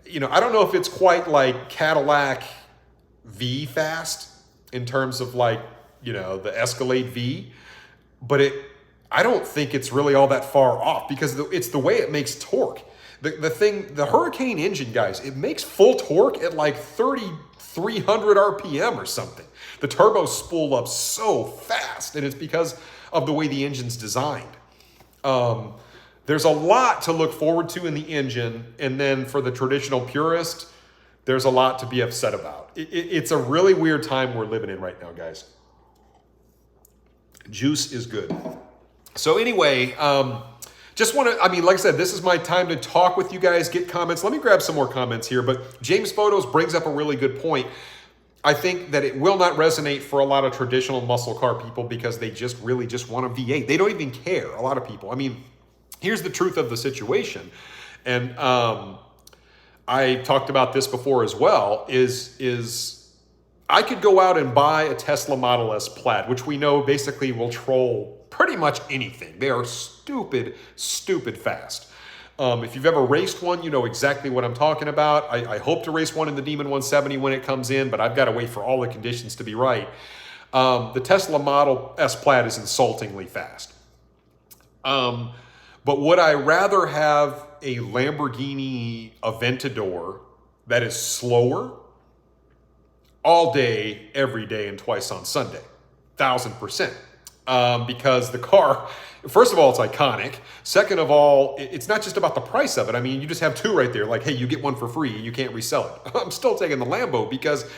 you know, I don't know if it's quite like Cadillac V fast in terms of like, you know, the Escalade V, but I don't think it's really all that far off because it's the way it makes torque. The Hurricane engine, guys, it makes full torque at like 3,300 RPM or something. The turbos spool up so fast, and it's because of the way the engine's designed. There's a lot to look forward to in the engine, and then for the traditional purist, there's a lot to be upset about. It's a really weird time we're living in right now, guys. Juice is good. So anyway, just want to, I mean, like I said, this is my time to talk with you guys, get comments. Let me grab some more comments here, but James Photos brings up a really good point. I think that it will not resonate for a lot of traditional muscle car people because they just really just want a V8. They don't even care, a lot of people. I mean, here's the truth of the situation. And I talked about this before as well, is I could go out and buy a Tesla Model S Plaid, which we know basically will troll pretty much anything. They are stupid, stupid fast. If you've ever raced one, you know exactly what I'm talking about. I hope to race one in the Demon 170 when it comes in, but I've got to wait for all the conditions to be right. The Tesla Model S Plaid is insultingly fast. But would I rather have a Lamborghini Aventador that is slower all day, every day, and twice on Sunday? 1000%. Because the car, first of all, it's iconic. Second of all, it's not just about the price of it. I mean, you just have two right there. Like, hey, you get one for free and you can't resell it. I'm still taking the Lambo because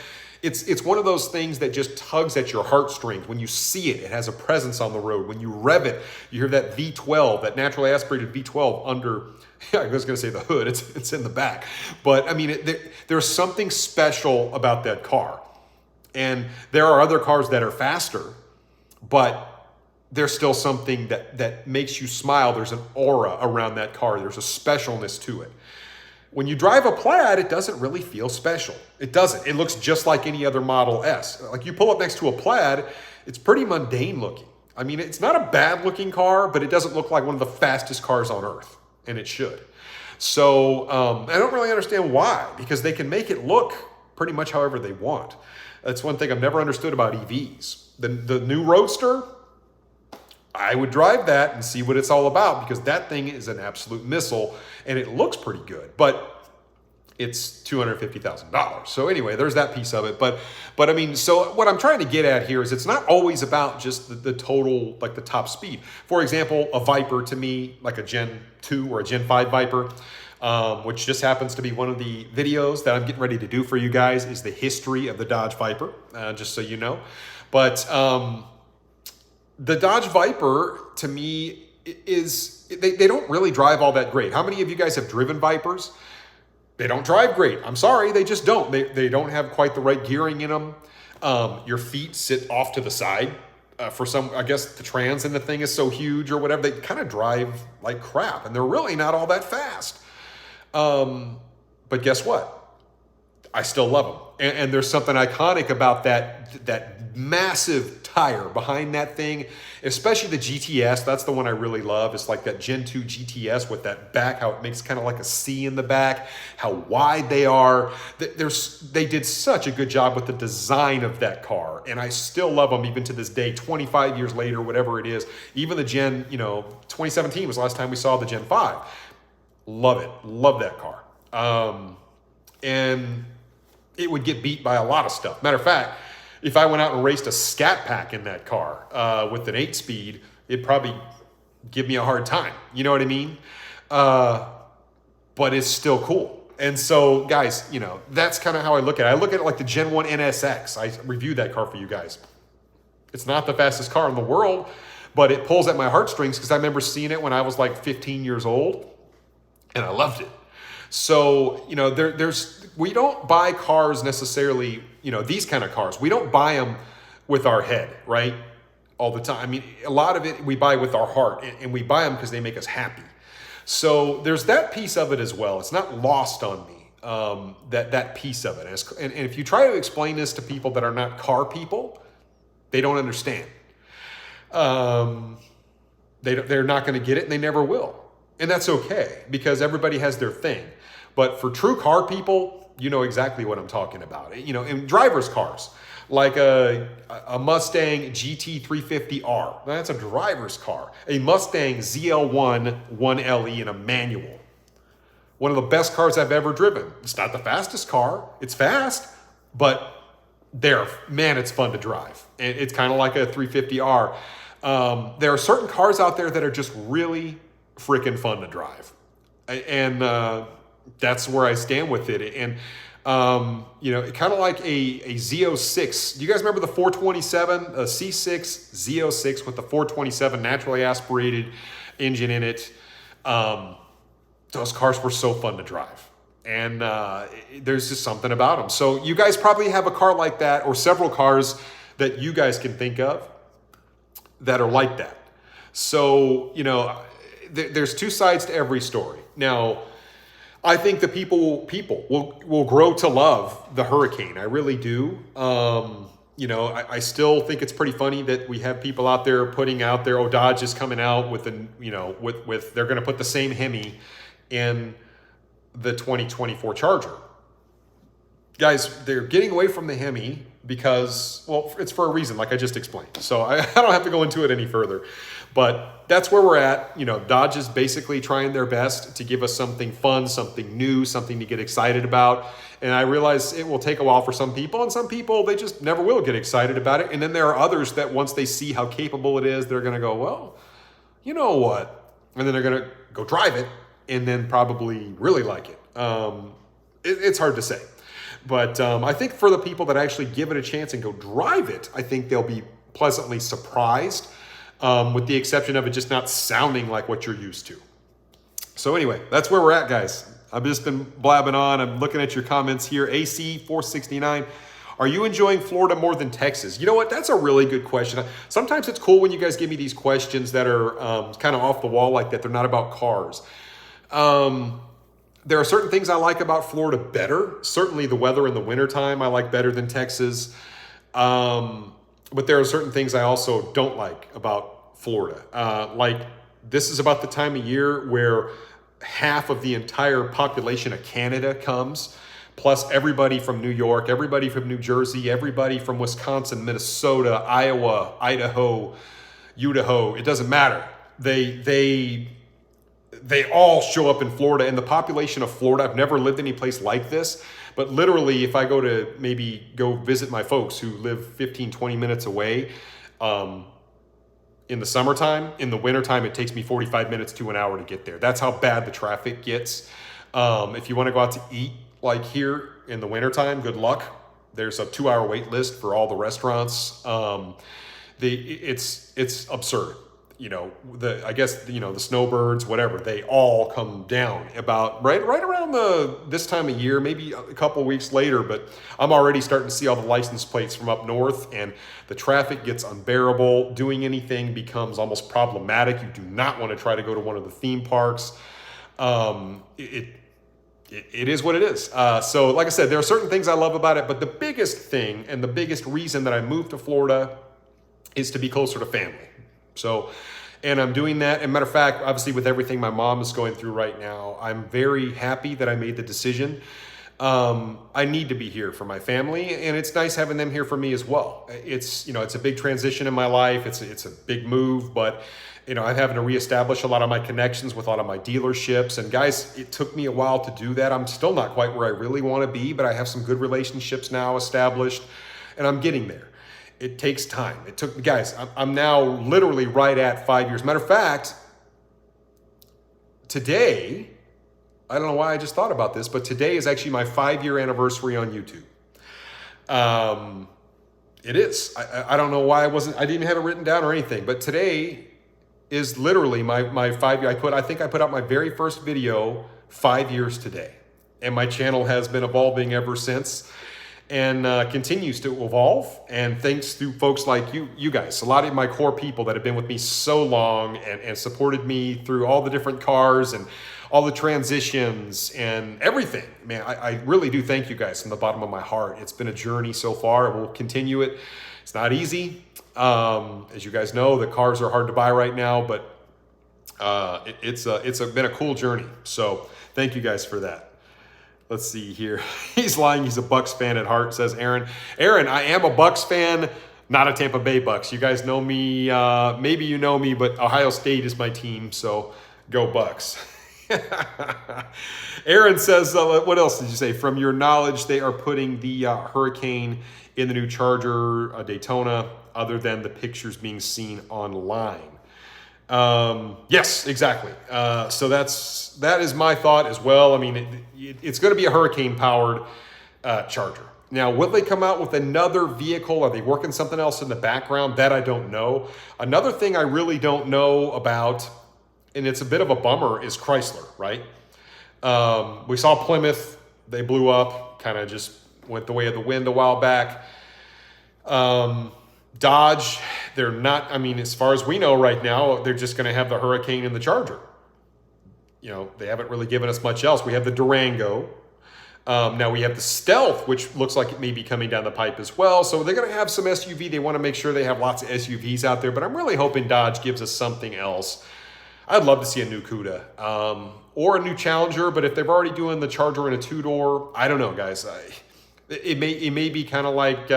it's one of those things that just tugs at your heartstrings. When you see it, it has a presence on the road. When you rev it, you hear that V12, that naturally aspirated V12 under, I was going to say the hood. It's in the back. But I mean, there's something special about that car. And there are other cars that are faster, but there's still something that makes you smile. There's an aura around that car. There's a specialness to it. When you drive a Plaid, it doesn't really feel special. It doesn't. It looks just like any other Model S. Like you pull up next to a Plaid, it's pretty mundane looking. I mean, it's not a bad looking car, but it doesn't look like one of the fastest cars on earth, and it should. So I don't really understand why, because they can make it look pretty much however they want. That's one thing I've never understood about EVs. The new Roadster, I would drive that and see what it's all about because that thing is an absolute missile and it looks pretty good, but it's $250,000. So anyway, there's that piece of it. But I mean, so what I'm trying to get at here is it's not always about just the total, like the top speed. For example, a Viper to me, like a Gen 2 or a Gen 5 Viper, which just happens to be one of the videos that I'm getting ready to do for you guys, is the history of the Dodge Viper, just so you know. But the Dodge Viper, to me, is, they don't really drive all that great. How many of you guys have driven Vipers? They don't drive great. I'm sorry, they just don't. They don't have quite the right gearing in them. Your feet sit off to the side. For some, I guess the trans in the thing is so huge or whatever. They kind of drive like crap, and they're really not all that fast. But guess what? I still love them. And there's something iconic about that massive tire behind that thing, especially the GTS. That's the one I really love. It's like that Gen 2 GTS with that back, how it makes kind of like a C in the back, how wide they are. They did such a good job with the design of that car. And I still love them even to this day, 25 years later, whatever it is. Even the Gen, 2017 was the last time we saw the Gen 5. Love it. Love that car. And it would get beat by a lot of stuff. Matter of fact, if I went out and raced a Scat Pack in that car with an 8-speed, it'd probably give me a hard time. You know what I mean? But it's still cool. And so, guys, that's kind of how I look at it. I look at it like the Gen 1 NSX. I reviewed that car for you guys. It's not the fastest car in the world, but it pulls at my heartstrings because I remember seeing it when I was like 15 years old, and I loved it. So, we don't buy cars necessarily, these kind of cars. We don't buy them with our head, right? All the time. I mean, a lot of it we buy with our heart, and we buy them because they make us happy. So there's that piece of it as well. It's not lost on me, that piece of it. And if you try to explain this to people that are not car people, they don't understand. They're not going to get it, and they never will. And that's okay, because everybody has their thing. But for true car people, you know exactly what I'm talking about. In driver's cars, like a Mustang GT350R. That's a driver's car. A Mustang ZL1 1LE in a manual. One of the best cars I've ever driven. It's not the fastest car. It's fast, but it's fun to drive. And it's kind of like a 350R. There are certain cars out there that are just really freaking fun to drive. And that's where I stand with it. And You know, kind of like a Z06. Do you guys remember the 427, a C6 Z06 with the 427 naturally aspirated engine in it? Those cars were so fun to drive. And there's just something about them. So you guys probably have a car like that, or several cars that you guys can think of that are like that. So, you know, there's two sides to every story. Now, I think the people will grow to love the Hurricane. I really do. You know, I still think it's pretty funny that we have people out there putting out there, oh, Dodge is coming out with they're going to put the same Hemi in the 2024 Charger. Guys, they're getting away from the Hemi because, well, it's for a reason, like I just explained. So I don't have to go into it any further. But that's where we're at. You know, Dodge is basically trying their best to give us something fun, something new, something to get excited about. And I realize it will take a while for some people, and some people, they just never will get excited about it. And then there are others that once they see how capable it is, they're going to go, well, you know what? And then they're going to go drive it and then probably really like it. It's hard to say. But I think for the people that actually give it a chance and go drive it, I think they'll be pleasantly surprised, with the exception of it just not sounding like what you're used to. So anyway, that's where we're at, guys. I've just been blabbing on. I'm looking at your comments here. AC469, are you enjoying Florida more than Texas? You know what? That's a really good question. Sometimes it's cool when you guys give me these questions that are kind of off the wall like that. They're not about cars. There are certain things I like about Florida better. Certainly the weather in the wintertime I like better than Texas. But there are certain things I also don't like about Florida. Like this is about the time of year where half of the entire population of Canada comes, plus everybody from New York, everybody from New Jersey, everybody from Wisconsin, Minnesota, Iowa, Idaho, Utah. It doesn't matter. They all show up in Florida, and the population of Florida, I've never lived any place like this, but literally if I go to maybe go visit my folks who live 15, 20 minutes away, in the summertime, in the wintertime, it takes me 45 minutes to an hour to get there. That's how bad the traffic gets. If you want to go out to eat like here in the wintertime, good luck. There's a 2-hour wait list for all the restaurants. It's absurd. You know, the snowbirds, whatever, they all come down about right around this time of year, maybe a couple of weeks later, but I'm already starting to see all the license plates from up north, and the traffic gets unbearable. Doing anything becomes almost problematic. You do not want to try to go to one of the theme parks. It is what it is. So like I said, there are certain things I love about it, but the biggest thing and the biggest reason that I moved to Florida is to be closer to family. So, and I'm doing that. And matter of fact, obviously with everything my mom is going through right now, I'm very happy that I made the decision. I need to be here for my family, and it's nice having them here for me as well. It's a big transition in my life. It's a big move, but I'm having to reestablish a lot of my connections with a lot of my dealerships. And guys, it took me a while to do that. I'm still not quite where I really want to be, but I have some good relationships now established, and I'm getting there. It takes time. It took, guys, I'm now literally right at 5 years. Matter of fact, today, I don't know why I just thought about this, but today is actually my 5-year anniversary on YouTube. It is. I don't know why I didn't even have it written down or anything, but today is literally my 5 year. I think I put out my very first video 5 years today, and my channel has been evolving ever since. And continues to evolve, and thanks to folks like you guys, a lot of my core people that have been with me so long and supported me through all the different cars and all the transitions and everything. Man, I really do thank you guys from the bottom of my heart. It's been a journey so far. We'll continue it. It's not easy. As you guys know, the cars are hard to buy right now, but it's been a cool journey. So thank you guys for that. Let's see here. He's lying. He's a Bucks fan at heart, says Aaron. Aaron, I am a Bucks fan, not a Tampa Bay Bucks. You guys know me. Maybe you know me, but Ohio State is my team, so go Bucks. Aaron says, what else did you say? From your knowledge, they are putting the Hurricane in the new Charger Daytona, other than the pictures being seen online. Yes, exactly. So that is my thought as well. I mean, it's going to be a Hurricane powered. Charger. Now, will they come out with another vehicle? Are they working something else in the background? That I don't know. Another thing I really don't know about, and it's a bit of a bummer, is Chrysler, right? We saw Plymouth. They blew up, kind of just went the way of the wind a while back. Dodge, they're not, I mean, as far as we know right now, they're just going to have the Hurricane and the Charger. You know, they haven't really given us much else. We have the Durango. Now we have the Stealth, which looks like it may be coming down the pipe as well. So they're going to have some SUV. They want to make sure they have lots of SUVs out there, but I'm really hoping Dodge gives us something else. I'd love to see a new Cuda, or a new Challenger, but if they're already doing the Charger in a two-door, I don't know, guys. It may be kind of like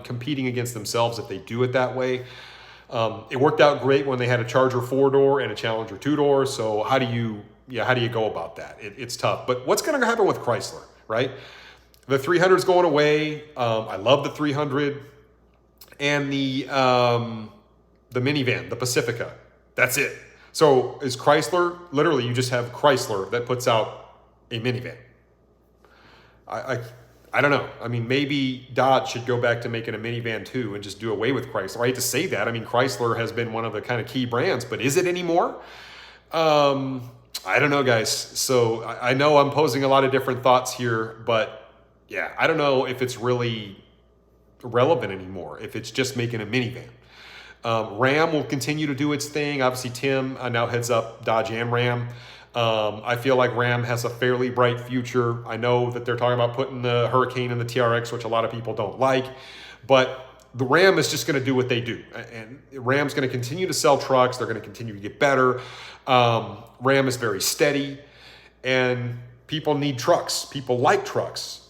competing against themselves if they do it that way. It worked out great when they had a Charger four-door and a Challenger two-door. So how do you go about that? It's tough. But what's going to happen with Chrysler, right? The 300 is going away. I love the 300 and the minivan, the Pacifica. That's it. So is Chrysler, literally you just have Chrysler that puts out a minivan. I don't know. I mean, maybe Dodge should go back to making a minivan too and just do away with Chrysler. I hate to say that. I mean, Chrysler has been one of the kind of key brands, but is it anymore? I don't know, guys. So I know I'm posing a lot of different thoughts here, but yeah, I don't know if it's really relevant anymore, if it's just making a minivan. Ram will continue to do its thing. Obviously, Tim now heads up Dodge and Ram. I feel like Ram has a fairly bright future. I know that they're talking about putting the Hurricane in the TRX, which a lot of people don't like, but the Ram is just going to do what they do. And Ram's going to continue to sell trucks. They're going to continue to get better. Ram is very steady, and people need trucks. People like trucks.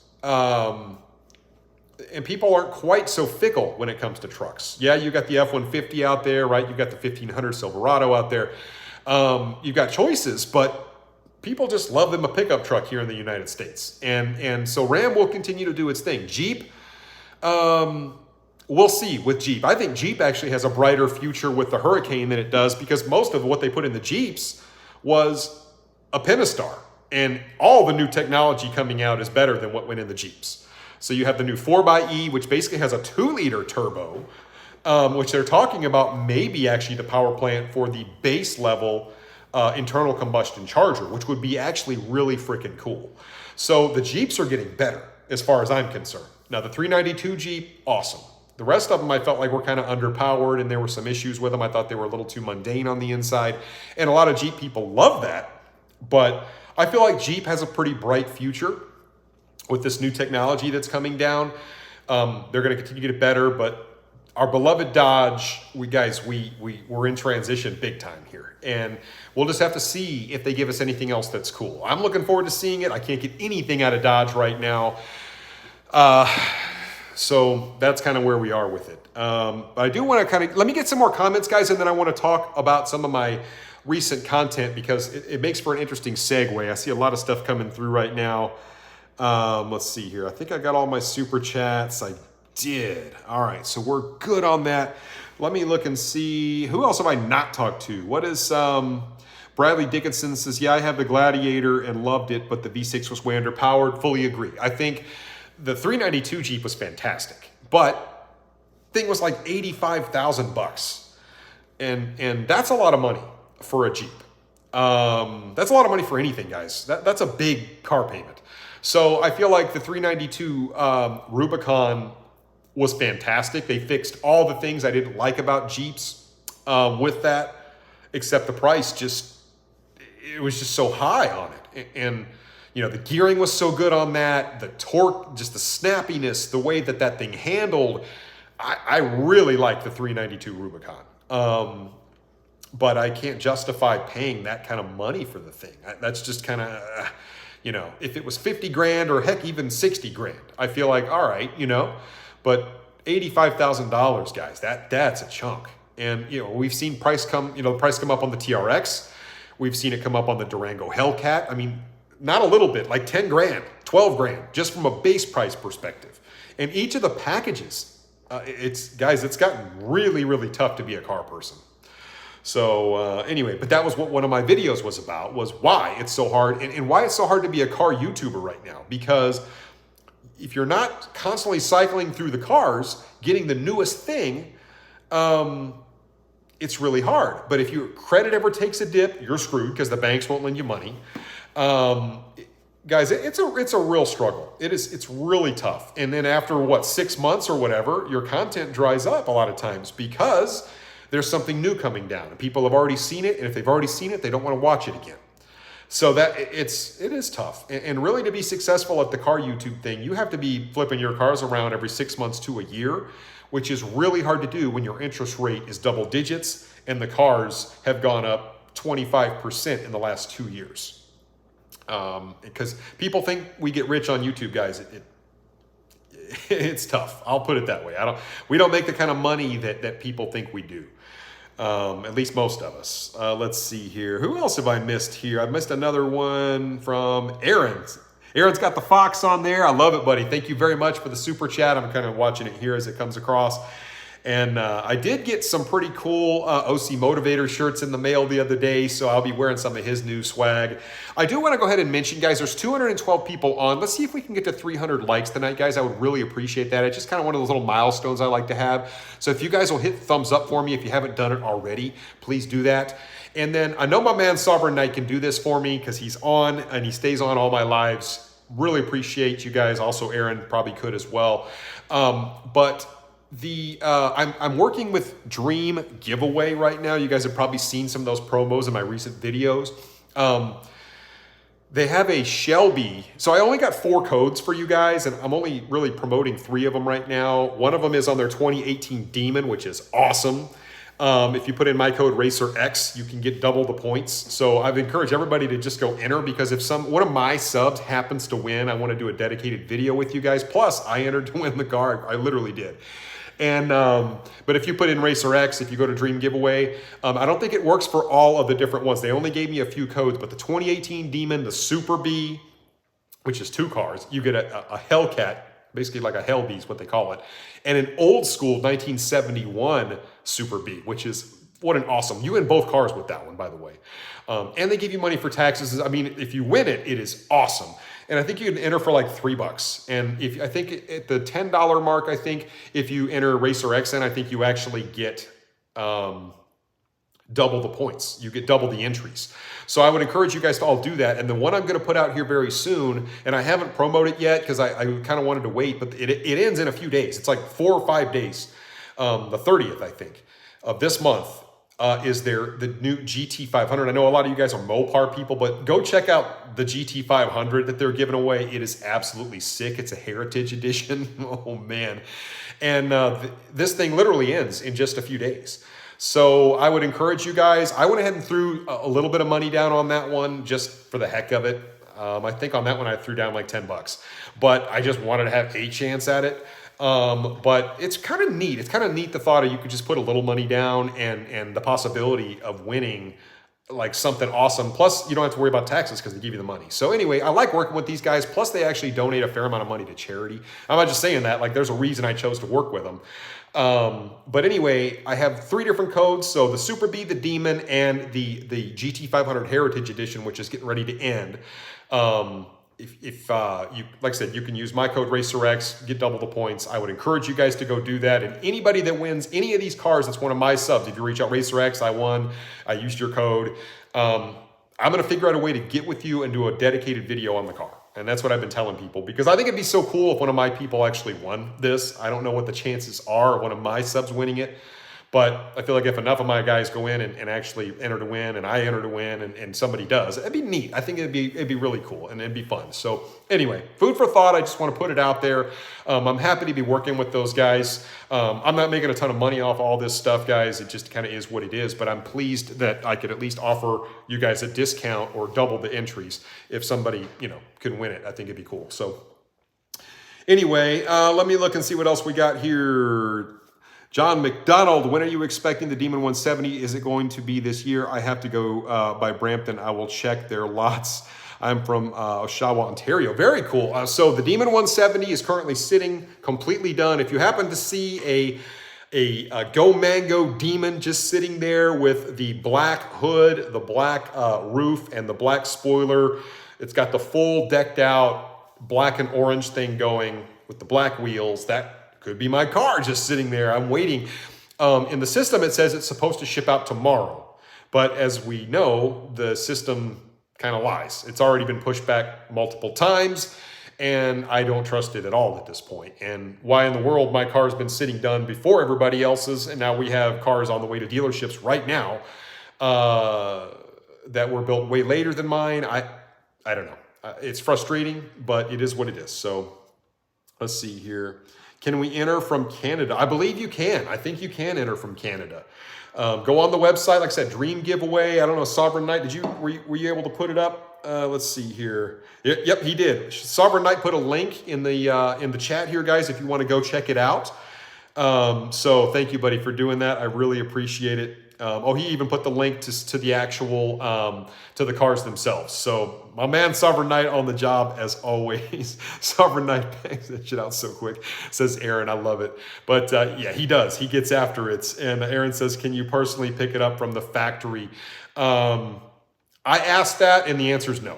And people aren't quite so fickle when it comes to trucks. Yeah, you got the F-150 out there, right? You got the 1500 Silverado out there. You've got choices, but people just love them a pickup truck here in the United States. And so Ram will continue to do its thing. Jeep, we'll see with Jeep. I think Jeep actually has a brighter future with the Hurricane than it does, because most of what they put in the Jeeps was a Pentastar. And all the new technology coming out is better than what went in the Jeeps. So you have the new 4xe, which basically has a 2-liter turbo, which they're talking about maybe actually the power plant for the base level internal combustion Charger, which would be actually really freaking cool. So the Jeeps are getting better as far as I'm concerned. Now the 392 Jeep, awesome. The rest of them I felt like were kind of underpowered, and there were some issues with them. I thought they were a little too mundane on the inside, and a lot of Jeep people love that. But I feel like Jeep has a pretty bright future with this new technology that's coming down. They're going to continue to get better, but our beloved Dodge, we're in transition big time here. And we'll just have to see if they give us anything else that's cool. I'm looking forward to seeing it. I can't get anything out of Dodge right now. So that's kind of where we are with it. But I do want to let me get some more comments, guys, and then I want to talk about some of my recent content, because it makes for an interesting segue. I see a lot of stuff coming through right now. Let's see here. I think I got all my super chats. I did. All right. So we're good on that. Let me look and see. Who else have I not talked to? What is, Bradley Dickinson says, yeah, I have the Gladiator and loved it, but the V6 was way underpowered. Fully agree. I think the 392 Jeep was fantastic, but thing was like $85,000. And that's a lot of money for a Jeep. That's a lot of money for anything, guys. That's a big car payment. So I feel like the 392 Rubicon was fantastic. They fixed all the things I didn't like about Jeeps with that, except the price it was just so high on it. And you know, the gearing was so good on that, the torque, just the snappiness, the way that thing handled. I really like the 392 Rubicon. But I can't justify paying that kind of money for the thing. That's just kind of... You know, if it was 50 grand or heck, even 60 grand, I feel like, all right, you know, but $85,000, guys, that's a chunk. And, you know, we've seen the price come up on the TRX. We've seen it come up on the Durango Hellcat. I mean, not a little bit, like 10 grand, 12 grand, just from a base price perspective. And each of the packages, it's gotten really, really tough to be a car person. So anyway, but that was what one of my videos was about, was why it's so hard and why it's so hard to be a car YouTuber right now. Because if you're not constantly cycling through the cars, getting the newest thing, it's really hard. But if your credit ever takes a dip, you're screwed because the banks won't lend you money. Guys, it's a real struggle. It's really tough. And then after what, 6 months or whatever, your content dries up a lot of times because there's something new coming down and people have already seen it. And if they've already seen it, they don't want to watch it again. So that it is tough. And really to be successful at the car YouTube thing, you have to be flipping your cars around every 6 months to a year, which is really hard to do when your interest rate is double digits and the cars have gone up 25% in the last 2 years. Because people think we get rich on YouTube, guys. It's tough. I'll put it that way. We don't make the kind of money that people think we do. At least most of us. Let's see here. Who else have I missed here? I missed another one from Aaron. Aaron's got the fox on there. I love it, buddy. Thank you very much for the super chat. I'm kind of watching it here as it comes across. And I did get some pretty cool OC Motivator shirts in the mail the other day, so I'll be wearing some of his new swag. I do want to go ahead and mention, guys, there's 212 people on. Let's see if we can get to 300 likes tonight, guys. I would really appreciate that. It's just kind of one of those little milestones I like to have. So if you guys will hit thumbs up for me if you haven't done it already, please do that. And then I know my man Sovereign Knight can do this for me because he's on and he stays on all my lives. Really appreciate you guys. Also, Aaron probably could as well. I'm working with Dream Giveaway right now. You guys have probably seen some of those promos in my recent videos. They have a Shelby. So I only got 4 codes for you guys, and I'm only really promoting 3 of them right now. One of them is on their 2018 Demon, which is awesome. If you put in my code RacerX, you can get double the points. So I've encouraged everybody to just go enter, because if one of my subs happens to win, I want to do a dedicated video with you guys. Plus, I entered to win the car. I literally did. And but if you put in RacerX, if you go to Dream Giveaway, I don't think it works for all of the different ones. They only gave me a few codes, but the 2018 Demon, the Super B, which is 2 cars, you get a Hellcat, basically like a Hellbee is what they call it, and an old school 1971 Super B, which is what an awesome. You win both cars with that one, by the way. And they give you money for taxes. I mean, if you win it, it is awesome. And I think you can enter for like $3. And I think at the $10 mark, I think if you enter RacerX in, I think you actually get double the points. You get double the entries. So I would encourage you guys to all do that. And the one I'm going to put out here very soon, and I haven't promoted it yet because I kind of wanted to wait, but it ends in a few days. It's like 4 or 5 days. The 30th, I think, of this month. Is the new GT500. I know a lot of you guys are Mopar people, but go check out the GT500 that they're giving away. It is absolutely sick. It's a heritage edition. Oh, man. And this thing literally ends in just a few days. So I would encourage you guys. I went ahead and threw a little bit of money down on that one just for the heck of it. I think on that one I threw down like $10, but I just wanted to have a chance at it. But it's kind of neat. It's kind of neat the thought of you could just put a little money down and the possibility of winning like something awesome. Plus, you don't have to worry about taxes because they give you the money. So anyway, I like working with these guys. Plus, they actually donate a fair amount of money to charity. I'm not just saying that. Like, there's a reason I chose to work with them. But ananyway, I have 3 different codes. So the Super B, the Demon, and the GT500 Heritage Edition, which is getting ready to end. If you, like I said, you can use my code RacerX, get double the points. I would encourage you guys to go do that. And anybody that wins any of these cars, that's one of my subs. If you reach out RacerX, I won, I used your code. I'm going to figure out a way to get with you and do a dedicated video on the car. And that's what I've been telling people, because I think it'd be so cool if one of my people actually won this. I don't know what the chances are of one of my subs winning it. But I feel like if enough of my guys go in and actually enter to win, and I enter to win, and somebody does, it'd be neat. I think it'd be really cool, and it'd be fun. So anyway, food for thought. I just want to put it out there. I'm happy to be working with those guys. I'm not making a ton of money off all this stuff, guys. It just kind of is what it is. But I'm pleased that I could at least offer you guys a discount or double the entries if somebody, can win it. I think it'd be cool. So anyway, let me look and see what else we got here. John McDonald, when are you expecting the Demon 170? Is it going to be this year? I have to go by Brampton. I will check their lots. I'm from Oshawa, Ontario. Very cool. So the Demon 170 is currently sitting completely done. If you happen to see a Go Mango Demon just sitting there with the black hood, the black roof, and the black spoiler, it's got the full decked out black and orange thing going with the black wheels. That could be my car just sitting there. I'm waiting. In the system, it says it's supposed to ship out tomorrow. But as we know, the system kind of lies. It's already been pushed back multiple times, and I don't trust it at all at this point. And why in the world my car's been sitting done before everybody else's, and now we have cars on the way to dealerships right now that were built way later than mine. I don't know. It's frustrating, but it is what it is. So let's see here. Can we enter from Canada? I believe you can. I think you can enter from Canada. Go on the website. Like I said, Dream Giveaway. I don't know, Sovereign Knight. Were you able to put it up? Let's see here. Yep, he did. Sovereign Knight put a link in the chat here, guys, if you want to go check it out. So thank you, buddy, for doing that. I really appreciate it. He even put the link to the actual to the cars themselves. So my man Sovereign Knight on the job as always. Sovereign Knight bangs that shit out so quick, says Aaron. I love it. But yeah, he does. He gets after it. And Aaron says, can you personally pick it up from the factory? I asked that, and the answer is no.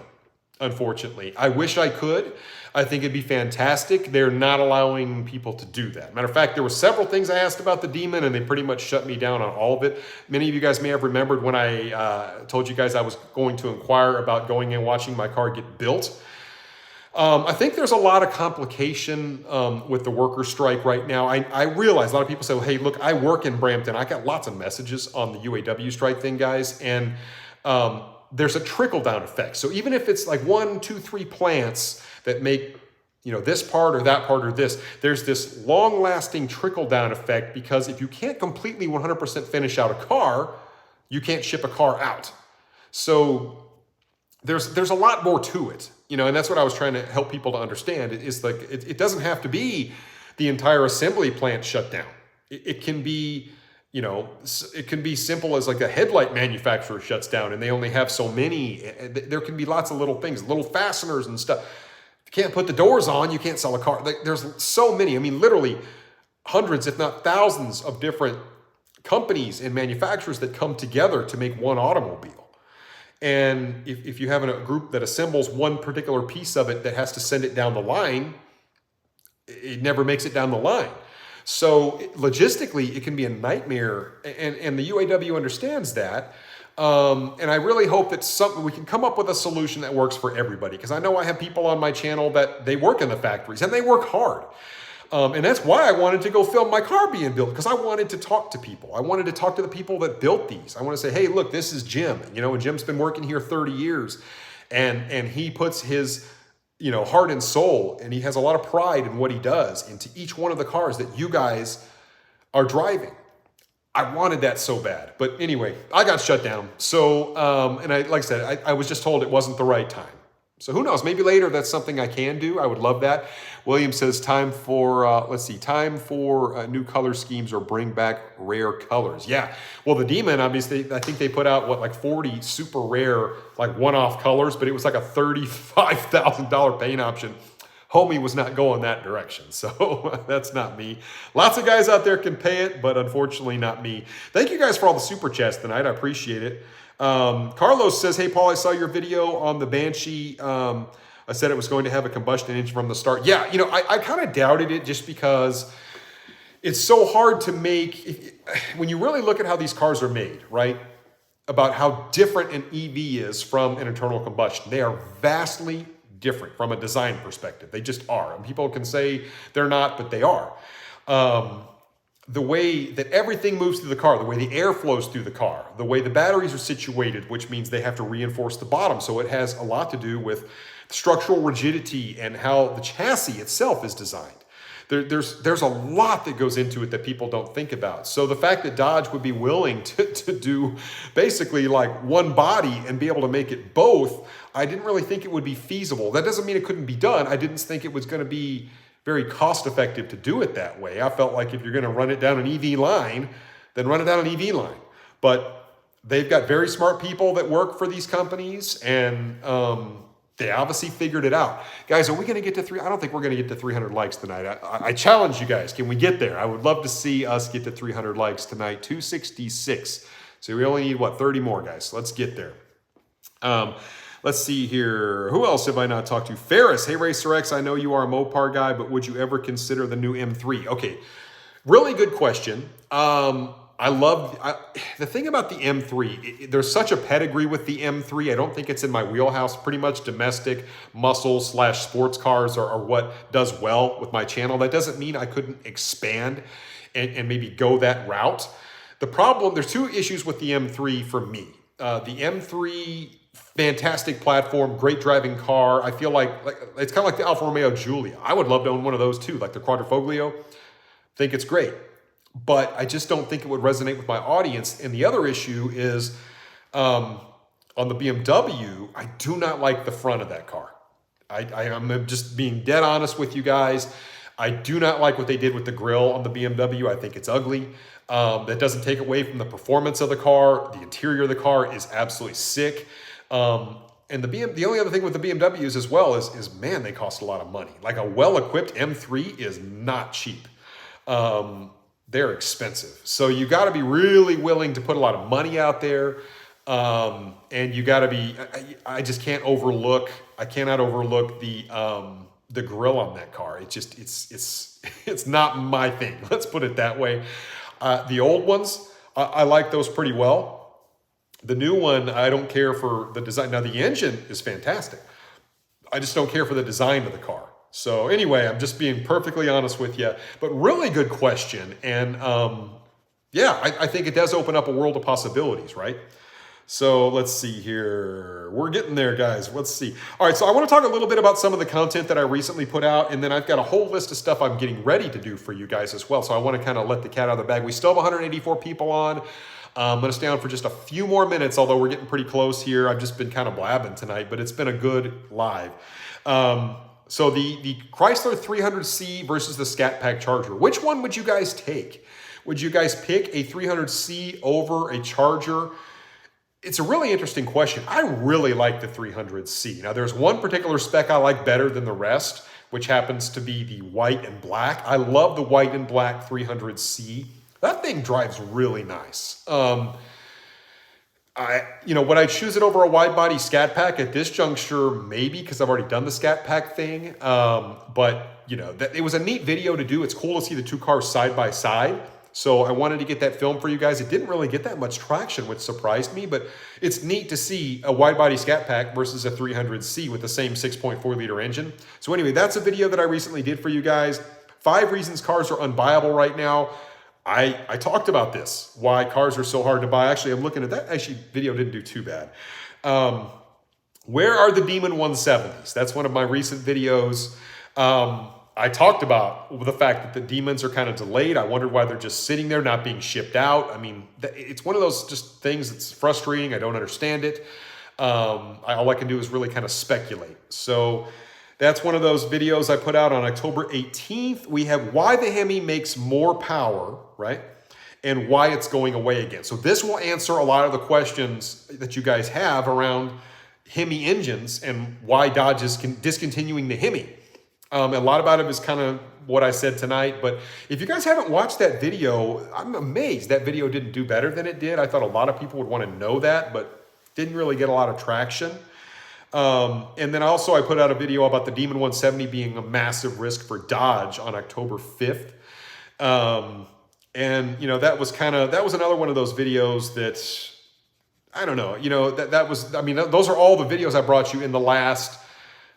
Unfortunately, I wish I could. I think it'd be fantastic. They're not allowing people to do that. Matter of fact, there were several things I asked about the Demon, and they pretty much shut me down on all of it. Many of you guys may have remembered when I told you guys I was going to inquire about going and watching my car get built. I think there's a lot of complication with the worker strike right now. I realize a lot of people say, well, hey, look, I work in Brampton. I got lots of messages on the UAW strike thing, guys, and there's a trickle-down effect. So even if it's like 1, 2, 3 plants that make, this part or that part or this, there's this long-lasting trickle-down effect, because if you can't completely 100% finish out a car, you can't ship a car out. So there's a lot more to it, and that's what I was trying to help people to understand. It's like it doesn't have to be the entire assembly plant shut down. It can be, it can be simple as like a headlight manufacturer shuts down and they only have so many. There can be lots of little things, little fasteners and stuff. If you can't put the doors on, you can't sell a car. There's so many. I mean, literally hundreds, if not thousands of different companies and manufacturers that come together to make one automobile. And if you have a group that assembles one particular piece of it that has to send it down the line, it never makes it down the line. So logistically, it can be a nightmare, and the UAW understands that. And I really hope that we can come up with a solution that works for everybody, because I know I have people on my channel that they work in the factories and they work hard. And that's why I wanted to go film my car being built, because I wanted to talk to people. I wanted to talk to the people that built these. I want to say, hey, look, this is Jim. And Jim's been working here 30 years, and he puts his heart and soul, and he has a lot of pride in what he does into each one of the cars that you guys are driving. I wanted that so bad. But anyway, I got shut down. So, and like I said, I was just told it wasn't the right time. So who knows? Maybe later that's something I can do. I would love that. William says time for, new color schemes or bring back rare colors. Yeah. Well, the Demon, obviously, I think they put out, like 40 super rare, like one-off colors, but it was like a $35,000 paint option. Homie was not going that direction. So that's not me. Lots of guys out there can pay it, but unfortunately not me. Thank you guys for all the super chats tonight. I appreciate it. Carlos says, hey, Paul, I saw your video on the Banshee. I said it was going to have a combustion engine from the start. Yeah, I kind of doubted it, just because it's so hard to make, when you really look at how these cars are made, right? About how different an EV is from an internal combustion. They are vastly different from a design perspective. They just are. And people can say they're not, but they are. The way that everything moves through the car, the way the air flows through the car, the way the batteries are situated, which means they have to reinforce the bottom. So it has a lot to do with structural rigidity and how the chassis itself is designed. There's a lot that goes into it that people don't think about. So the fact that Dodge would be willing to do basically like one body and be able to make it both, I didn't really think it would be feasible. That doesn't mean it couldn't be done. I didn't think it was going to be very cost effective to do it that way. I felt like if you're going to run it down an EV line, then run it down an EV line. But they've got very smart people that work for these companies, and they obviously figured it out. Guys, are we going to get to 300? I don't think we're going to get to 300 likes tonight. I challenge you guys. Can we get there? I would love to see us get to 300 likes tonight. 266. So we only need, 30 more, guys. Let's get there. Let's see here. Who else have I not talked to? Ferris. Hey, Racer X, I know you are a Mopar guy, but would you ever consider the new M3? Okay, really good question. The thing about the M3, there's such a pedigree with the M3. I don't think it's in my wheelhouse. Pretty much domestic muscle / sports cars are what does well with my channel. That doesn't mean I couldn't expand and maybe go that route. The problem, there's two issues with the M3 for me. The M3, fantastic platform, great driving car. I feel like it's kind of like the Alfa Romeo Giulia. I would love to own one of those too, like the Quadrifoglio. Think it's great, but I just don't think it would resonate with my audience. And the other issue is on the BMW, I do not like the front of that car. I'm just being dead honest with you guys. I do not like what they did with the grille on the BMW. I think it's ugly. That doesn't take away from the performance of the car. The interior of the car is absolutely sick. And the only other thing with the BMWs as well is man, they cost a lot of money. Like a well-equipped M3 is not cheap. They're expensive. So you got to be really willing to put a lot of money out there. And you got to be, I just can't overlook, I cannot overlook the grill on that car. It just, it's not my thing. Let's put it that way. The old ones, I like those pretty well. The new one, I don't care for the design. Now the engine is fantastic. I just don't care for the design of the car. So anyway, I'm just being perfectly honest with you, but really good question. And yeah, I think it does open up a world of possibilities, right? So let's see here. We're getting there, guys. Let's see. All right, so I want to talk a little bit about some of the content that I recently put out, and then I've got a whole list of stuff I'm getting ready to do for you guys as well. So I want to kind of let the cat out of the bag. We still have 184 people on. I'm going to stay on for just a few more minutes, although we're getting pretty close here. I've just been kind of blabbing tonight, but it's been a good live. So the Chrysler 300C versus the Scat Pack Charger. Which one would you guys take? Would you guys pick a 300C over a Charger? It's a really interesting question. I really like the 300C. Now, there's one particular spec I like better than the rest, which happens to be the white and black. I love the white and black 300C. That thing drives really nice. Would I choose it over a wide body Scat Pack at this juncture? Maybe, because I've already done the Scat Pack thing. But it was a neat video to do. It's cool to see the two cars side by side. So I wanted to get that film for you guys. It didn't really get that much traction, which surprised me, but it's neat to see a wide body Scat Pack versus a 300C with the same 6.4 liter engine. So anyway, that's a video that I recently did for you guys. 5 reasons cars are unbuyable right now. I talked about this, why cars are so hard to buy. Actually, I'm looking at that. Actually, video didn't do too bad. Where are the Demon 170s? That's one of my recent videos. I talked about the fact that the Demons are kind of delayed. I wondered why they're just sitting there, not being shipped out. I mean, it's one of those just things that's frustrating. I don't understand it. All I can do is really kind of speculate. So that's one of those videos I put out on October 18th. We have why the Hemi makes more power, right? And why it's going away again. So this will answer a lot of the questions that you guys have around Hemi engines and why Dodge is discontinuing the Hemi. A lot about it is kind of what I said tonight, but if you guys haven't watched that video, I'm amazed that video didn't do better than it did. I thought a lot of people would want to know that, but didn't really get a lot of traction. And then also I put out a video about the Demon 170 being a massive risk for Dodge on October 5th. And that was another one of those videos that, I don't know, those are all the videos I brought you in the last,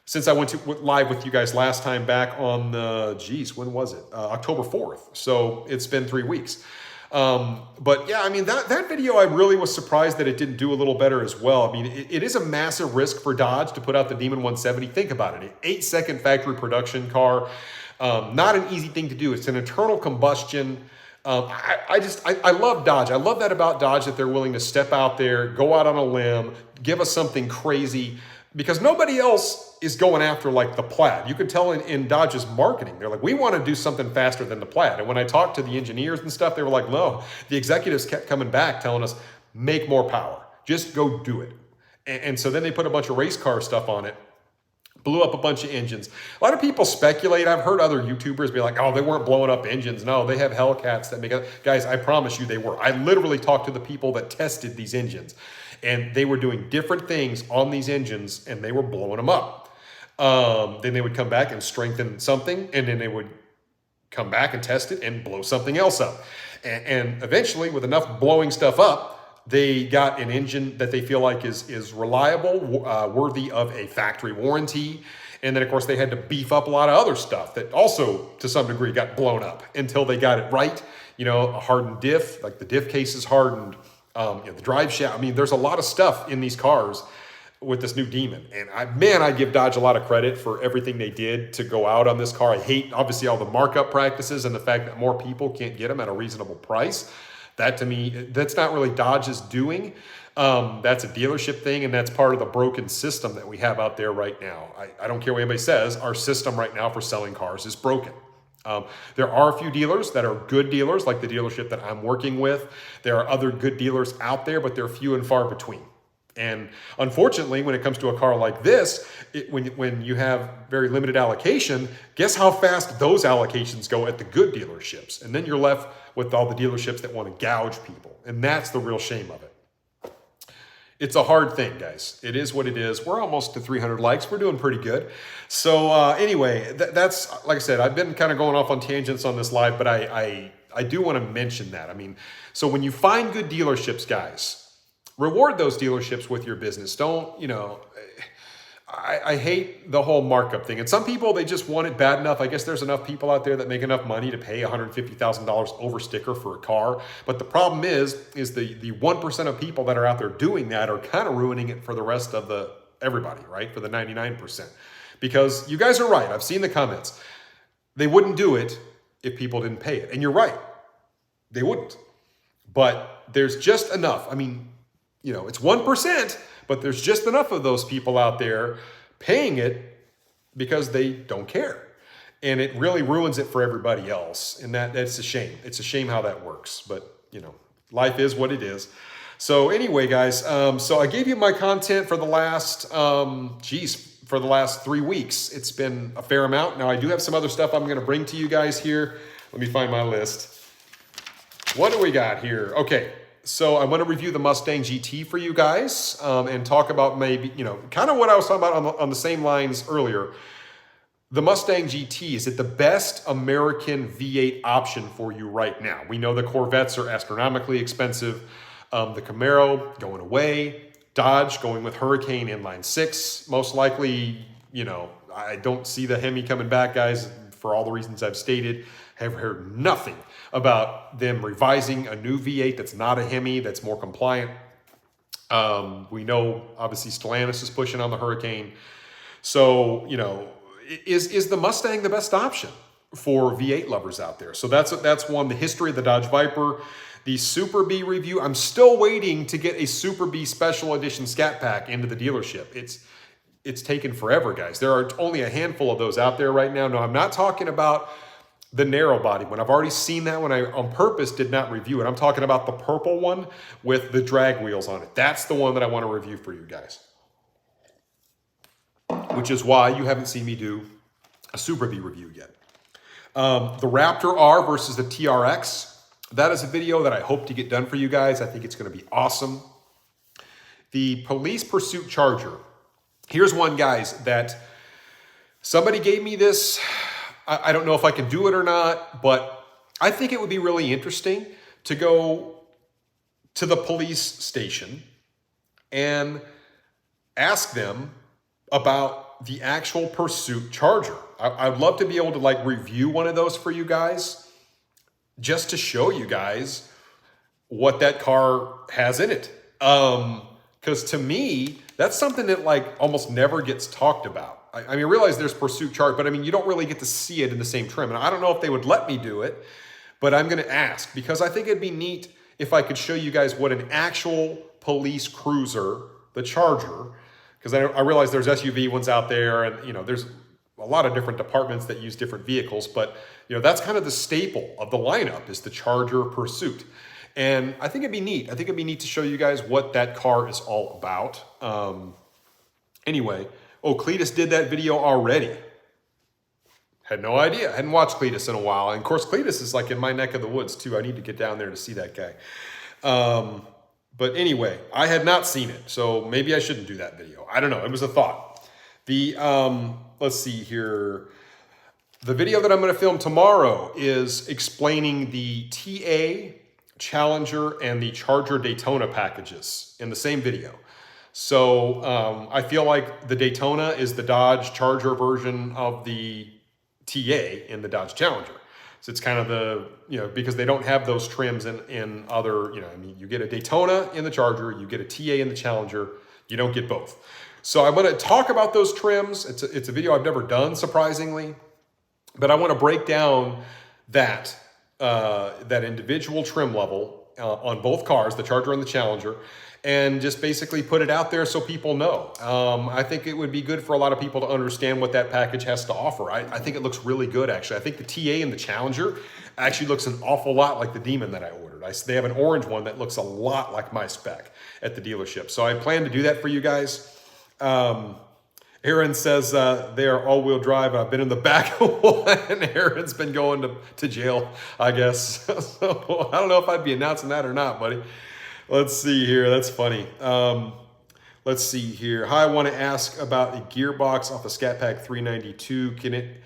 since I went live with you guys last time back on the, when was it? October 4th. So it's been 3 weeks. But yeah, that video, I really was surprised that it didn't do a little better as well. It is a massive risk for Dodge to put out the Demon 170. Think about it, an 8-second factory production car. Not an easy thing to do. It's an internal combustion. I love Dodge. I love that about Dodge, that they're willing to step out there, go out on a limb, give us something crazy, because nobody else is going after like the Plaid. You can tell in Dodge's marketing, they're like, we want to do something faster than the Plaid. And when I talked to the engineers and stuff, they were like, no, the executives kept coming back telling us, make more power, just go do it. And so then they put a bunch of race car stuff on it, blew up a bunch of engines. A lot of people speculate. I've heard other YouTubers be like, oh, they weren't blowing up engines. No, they have Hellcats that make it. Guys, I promise you they were. I literally talked to the people that tested these engines. And they were doing different things on these engines, and they were blowing them up. Then they would come back and strengthen something, and then they would come back and test it and blow something else up. And eventually, with enough blowing stuff up, they got an engine that they feel like is reliable, worthy of a factory warranty. And then, of course, they had to beef up a lot of other stuff that also, to some degree, got blown up until they got it right. You know, a hardened diff, like the diff case is hardened, the drive shaft. I mean, there's a lot of stuff in these cars with this new Demon. And I give Dodge a lot of credit for everything they did to go out on this car. I hate, obviously, all the markup practices and the fact that more people can't get them at a reasonable price. That, to me, that's not really Dodge's doing. That's a dealership thing, and that's part of the broken system that we have out there right now. I don't care what anybody says. Our system right now for selling cars is broken. There are a few dealers that are good dealers, like the dealership that I'm working with. There are other good dealers out there, but they're few and far between. And unfortunately, when it comes to a car like this, when you have very limited allocation, guess how fast those allocations go at the good dealerships? And then you're left with all the dealerships that want to gouge people. And that's the real shame of it. It's a hard thing, guys. It is what it is. We're almost to 300 likes. We're doing pretty good. So anyway, that's, like I said, I've been kind of going off on tangents on this live, but I do want to mention that. I mean, so when you find good dealerships, guys, reward those dealerships with your business. Don't, I hate the whole markup thing. And some people, they just want it bad enough. I guess there's enough people out there that make enough money to pay $150,000 over sticker for a car. But the problem is the 1% of people that are out there doing that are kind of ruining it for the rest of everybody, right? For the 99%. Because you guys are right. I've seen the comments. They wouldn't do it if people didn't pay it. And you're right. They wouldn't. But there's just enough. I mean, it's 1%, but there's just enough of those people out there paying it because they don't care. And it really ruins it for everybody else. And that's a shame. It's a shame how that works. But, life is what it is. So anyway, guys, so I gave you my content for the last, for the last 3 weeks. It's been a fair amount. Now, I do have some other stuff I'm going to bring to you guys here. Let me find my list. What do we got here? Okay. So I want to review the Mustang GT for you guys and talk about maybe, kind of what I was talking about on the same lines earlier. The Mustang GT, is it the best American V8 option for you right now? We know the Corvettes are astronomically expensive. The Camaro going away. Dodge going with Hurricane Inline 6. Most likely, I don't see the Hemi coming back, guys, for all the reasons I've stated. Have heard nothing about them revising a new V8 that's not a Hemi, that's more compliant. We know, obviously, Stellantis is pushing on the Hurricane. So, is the Mustang the best option for V8 lovers out there? So that's one, the history of the Dodge Viper. The Super B review, I'm still waiting to get a Super B Special Edition Scat Pack into the dealership. It's taken forever, guys. There are only a handful of those out there right now. No, I'm not talking about the narrow body one. I've already seen that one. I on purpose did not review it. I'm talking about the purple one with the drag wheels on it. That's the one that I want to review for you guys. Which is why you haven't seen me do a Super B review yet. The Raptor R versus the TRX. That is a video that I hope to get done for you guys. I think it's going to be awesome. The Police Pursuit Charger. Here's one, guys, that somebody gave me this. I don't know if I can do it or not, but I think it would be really interesting to go to the police station and ask them about the actual Pursuit Charger. I'd love to be able to review one of those for you guys, just to show you guys what that car has in it. Because to me, that's something that almost never gets talked about. I realize there's Pursuit Charger, but you don't really get to see it in the same trim. And I don't know if they would let me do it, but I'm going to ask because I think it'd be neat if I could show you guys what an actual police cruiser, the Charger, because I realize there's SUV ones out there and, there's a lot of different departments that use different vehicles, but, that's kind of the staple of the lineup is the Charger Pursuit. And I think it'd be neat. I think it'd be neat to show you guys what that car is all about. Anyway, Cletus did that video already. Had no idea. Hadn't watched Cletus in a while. And of course, Cletus is in my neck of the woods too. I need to get down there to see that guy. But anyway, I had not seen it, so maybe I shouldn't do that video. I don't know. It was a thought. The let's see here. The video that I'm going to film tomorrow is explaining the TA, Challenger, and the Charger Daytona packages in the same video. So I feel like the Daytona is the Dodge Charger version of the TA in the Dodge Challenger. So it's kind of the, because they don't have those trims in other, I mean, you get a Daytona in the Charger, you get a TA in the Challenger, you don't get both. So I'm going to talk about those trims. It's a video I've never done, surprisingly, but I want to break down that individual trim level on both cars, the Charger and the Challenger, and just basically put it out there so people know. I think it would be good for a lot of people to understand what that package has to offer. I think it looks really good, actually. I think the TA and the Challenger actually looks an awful lot like the Demon that I ordered. They have an orange one that looks a lot like my spec at the dealership. So I plan to do that for you guys. Aaron says they are all-wheel drive. I've been in the back of one. Aaron's been going to jail, I guess. So I don't know if I'd be announcing that or not, buddy. Let's see here. That's funny. Let's see here. Hi, I want to ask about the gearbox off the Scat Pack 392. Can it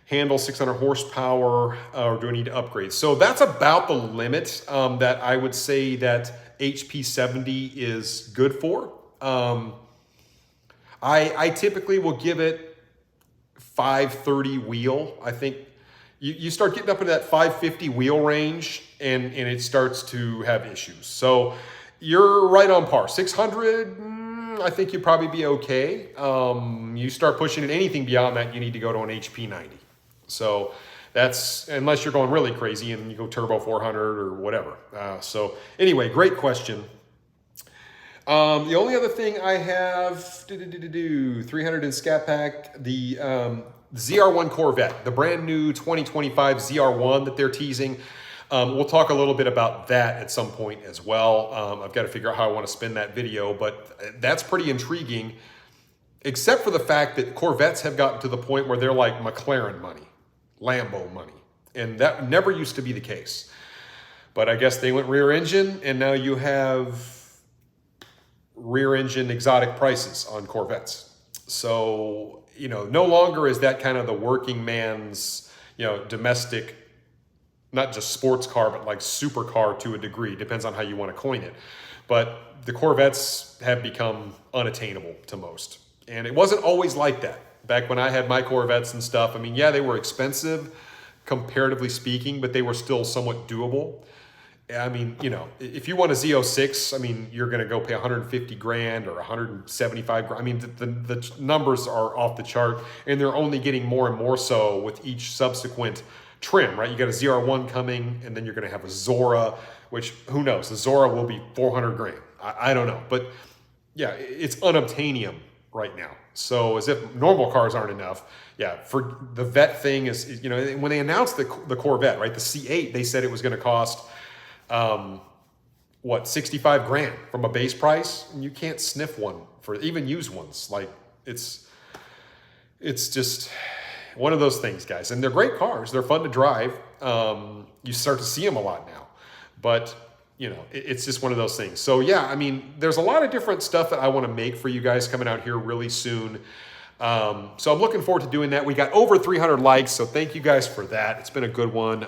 handle 600 horsepower or do I need to upgrade? So that's about the limit that I would say that HP 70 is good for. I typically will give it 530 wheel. I think you start getting up into that 550 wheel range and it starts to have issues. So you're right on par. 600, I think you'd probably be okay. You start pushing it anything beyond that, you need to go to an HP 90. So that's, unless you're going really crazy and you go turbo 400 or whatever. So anyway, great question. The only other thing I have, 300 in Scat Pack, the ZR1 Corvette, the brand new 2025 ZR1 that they're teasing. We'll talk a little bit about that at some point as well. I've got to figure out how I want to spin that video, but that's pretty intriguing, except for the fact that Corvettes have gotten to the point where they're like McLaren money, Lambo money, and that never used to be the case. But I guess they went rear engine, and now you have rear engine exotic prices on Corvettes. So, no longer is that kind of the working man's, domestic, not just sports car, but like supercar to a degree. Depends on how you want to coin it. But the Corvettes have become unattainable to most. And it wasn't always like that. Back when I had my Corvettes and stuff, I mean, yeah, they were expensive, comparatively speaking, but they were still somewhat doable. I mean, if you want a Z06, I mean, you're going to go pay 150 grand or 175 grand. I mean, the numbers are off the chart, and they're only getting more and more so with each subsequent trim, right? You got a ZR1 coming, and then you're going to have a Zora, which, who knows? The Zora will be 400 grand. I don't know. But yeah, it's unobtainium right now. So as if normal cars aren't enough. Yeah, for the Vet thing is, when they announced the Corvette, right? The C8, they said it was going to cost 65 grand from a base price, and you can't sniff one for even used ones. Like it's just one of those things, guys. And they're great cars. They're fun to drive. You start to see them a lot now, but it's just one of those things. So yeah, I mean, there's a lot of different stuff that I want to make for you guys coming out here really soon. So I'm looking forward to doing that. We got over 300 likes. So thank you guys for that. It's been a good one.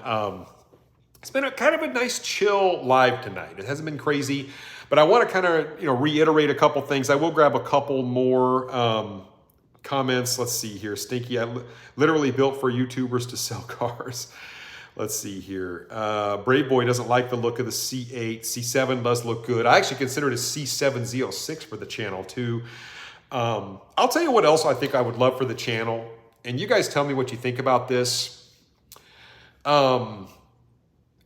It's been kind of a nice chill live tonight. It hasn't been crazy, but I want to kind of, reiterate a couple things. I will grab a couple more comments. Let's see here. Stinky, I literally built for YouTubers to sell cars. Let's see here. Brave Boy doesn't like the look of the C8. C7 does look good. I actually consider it a C7 Z06 for the channel too. I'll tell you what else I think I would love for the channel. And you guys tell me what you think about this.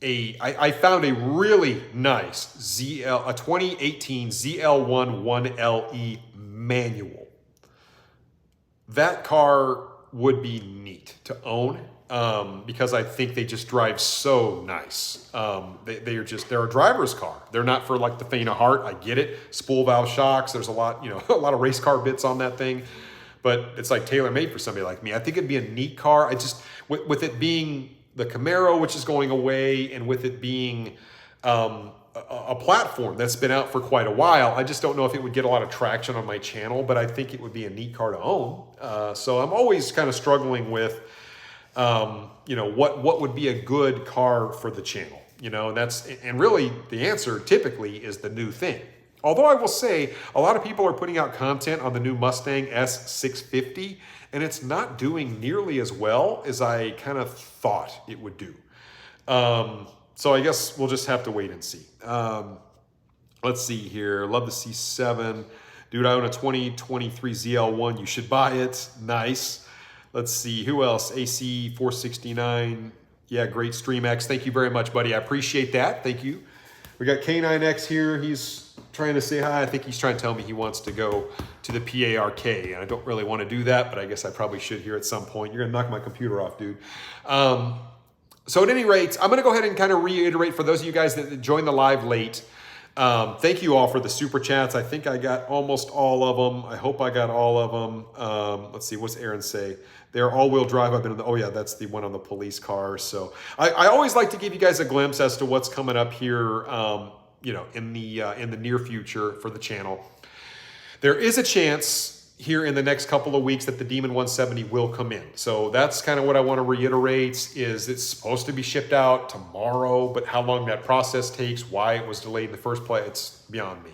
I found a really nice a 2018 ZL1 1LE manual. That car would be neat to own because I think they just drive so nice. They're a driver's car. They're not for like the faint of heart. I get it. Spool valve shocks. There's a lot, a lot of race car bits on that thing, but it's like tailor-made for somebody like me. I think it'd be a neat car. I just, with it being the Camaro, which is going away, and with it being a platform that's been out for quite a while. I just don't know if it would get a lot of traction on my channel, but I think it would be a neat car to own. So I'm always kind of struggling with, you know, what would be a good car for the channel, you know, and really the answer typically is the new thing. Although I will say a lot of people are putting out content on the new Mustang S650, and it's not doing nearly as well as I kind of thought it would do. So I guess we'll just have to wait and see. Let's see here. Love the C7. Dude, I own a 2023 ZL1. You should buy it. Nice. Let's see. Who else? AC 469. Yeah, great StreamX. Thank you very much, buddy. I appreciate that. Thank you. We got K9X here. He's trying to say hi. I think he's trying to tell me he wants to go to the PARK, and I don't really want to do that, but I guess I probably should here at some point. You're going to knock my computer off, dude. So at any rate, I'm going to go ahead and kind of reiterate for those of you guys that joined the live late. Thank you all for the super chats. I think I got almost all of them. I hope I got all of them. Let's see, what's Aaron say? They're all-wheel drive. I've been in the, oh yeah, that's the one on the police car. So I always like to give you guys a glimpse as to what's coming up here, you know, in the near future for the channel. There is a chance here in the next couple of weeks that the Demon 170 will come in. So that's kind of what I want to reiterate is it's supposed to be shipped out tomorrow, but how long that process takes, why it was delayed in the first place, it's beyond me.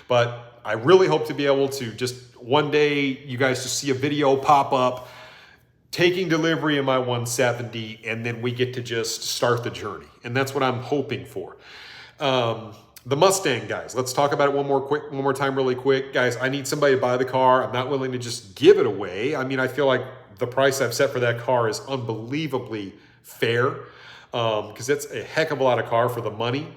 But I really hope to be able to just one day, you guys just see a video pop up taking delivery of my 170, and then we get to just start the journey. And that's what I'm hoping for. The Mustang, guys, let's talk about it one more time really quick. Guys, I need somebody to buy the car. I'm not willing to just give it away. I mean, I feel like the price I've set for that car is unbelievably fair because it's a heck of a lot of car for the money.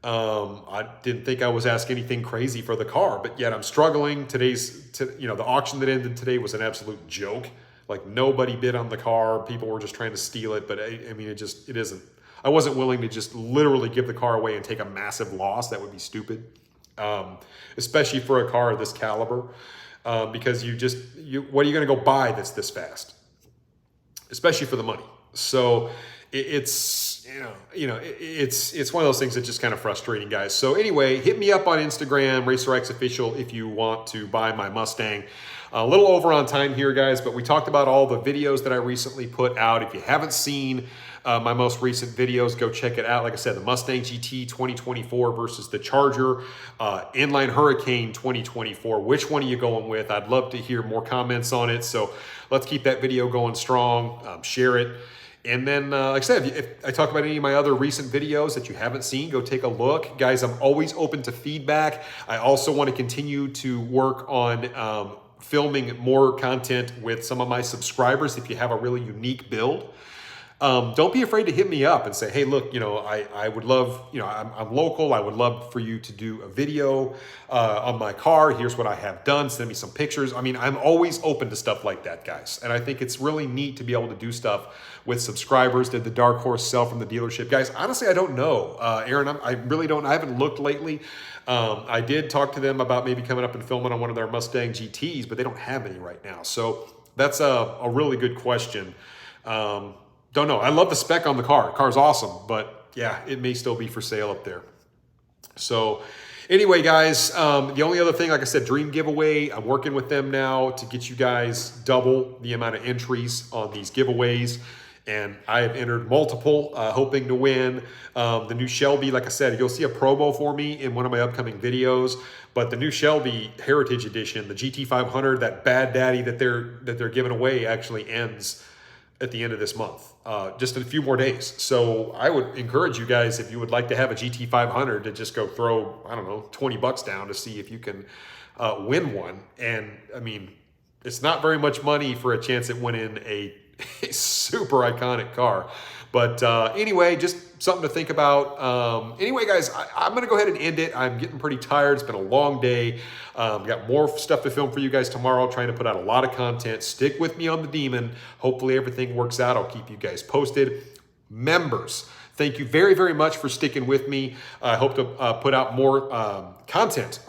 I didn't think I was asking anything crazy for the car, but yet I'm struggling. You know, the auction that ended today was an absolute joke. Like nobody bid on the car. People were just trying to steal it, but I mean, it isn't. I wasn't willing to just literally give the car away and take a massive loss. That would be stupid, especially for a car of this caliber, because what are you going to go buy that's this fast, especially for the money? So it's one of those things that's just kind of frustrating, guys. So anyway, hit me up on Instagram, RacerX Official, if you want to buy my Mustang. A little over on time here, guys, but we talked about all the videos that I recently put out. If you haven't seen my most recent videos, go check it out. Like I said, the Mustang GT 2024 versus the Charger Inline Hurricane 2024. Which one are you going with? I'd love to hear more comments on it. So let's keep that video going strong. Share it. And then, like I said, if I talk about any of my other recent videos that you haven't seen, go take a look. Guys, I'm always open to feedback. I also want to continue to work on filming more content with some of my subscribers if you have a really unique build. Don't be afraid to hit me up and say, hey, look, you know, I would love, you know, I'm local. I would love for you to do a video on my car. Here's what I have done. Send me some pictures. I mean, I'm always open to stuff like that, guys. And I think it's really neat to be able to do stuff with subscribers. Did the Dark Horse sell from the dealership? Guys, honestly, I don't know. Aaron, I really don't. I haven't looked lately. I did talk to them about maybe coming up and filming on one of their Mustang GTs, but they don't have any right now. So that's a really good question. Don't know. I love the spec on the car. The car's awesome, but yeah, it may still be for sale up there. So anyway, guys, the only other thing, like I said, Dream Giveaway, I'm working with them now to get you guys double the amount of entries on these giveaways. And I have entered multiple, hoping to win. The new Shelby, like I said, you'll see a promo for me in one of my upcoming videos. But the new Shelby Heritage Edition, the GT500, that bad daddy that they're giving away actually ends at the end of this month, just in a few more days. So I would encourage you guys, if you would like to have a GT500, to just go throw, I don't know, 20 bucks down to see if you can win one. And I mean, it's not very much money for a chance at winning a super iconic car. But anyway, just something to think about. Anyway, guys, I'm going to go ahead and end it. I'm getting pretty tired. It's been a long day. Got more stuff to film for you guys tomorrow, trying to put out a lot of content. Stick with me on the Demon. Hopefully everything works out. I'll keep you guys posted. Members, Thank you very, very much for sticking with me. I hope to put out more content,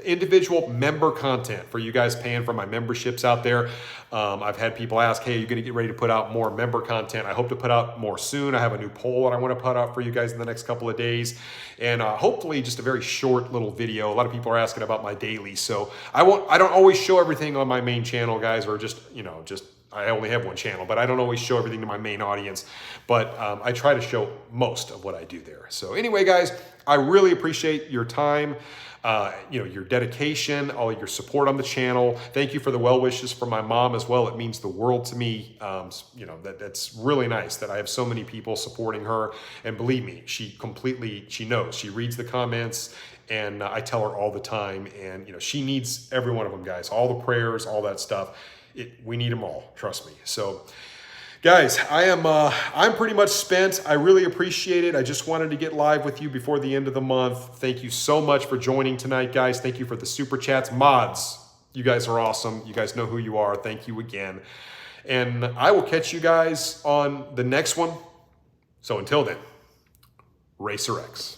individual member content for you guys paying for my memberships out there. I've had people ask, hey, you're going to get ready to put out more member content. I hope to put out more soon. I have a new poll that I want to put out for you guys in the next couple of days. And hopefully just a very short little video. A lot of people are asking about my daily. So I don't always show everything on my main channel, guys, or just, I only have one channel, but I don't always show everything to my main audience, but I try to show most of what I do there. So anyway, guys, I really appreciate your time, your dedication, all your support on the channel. Thank you for the well wishes from my mom as well. It means the world to me. That's really nice that I have so many people supporting her. And believe me, she knows. She reads the comments, and I tell her all the time. And she needs every one of them, guys. All the prayers, all that stuff. We need them all, trust me. So guys, I'm pretty much spent. I really appreciate it. I just wanted to get live with you before the end of the month. Thank you so much for joining tonight, guys. Thank you for the super chats. Mods, you guys are awesome. You guys know who you are. Thank you again. And I will catch you guys on the next one. So until then, Racer X.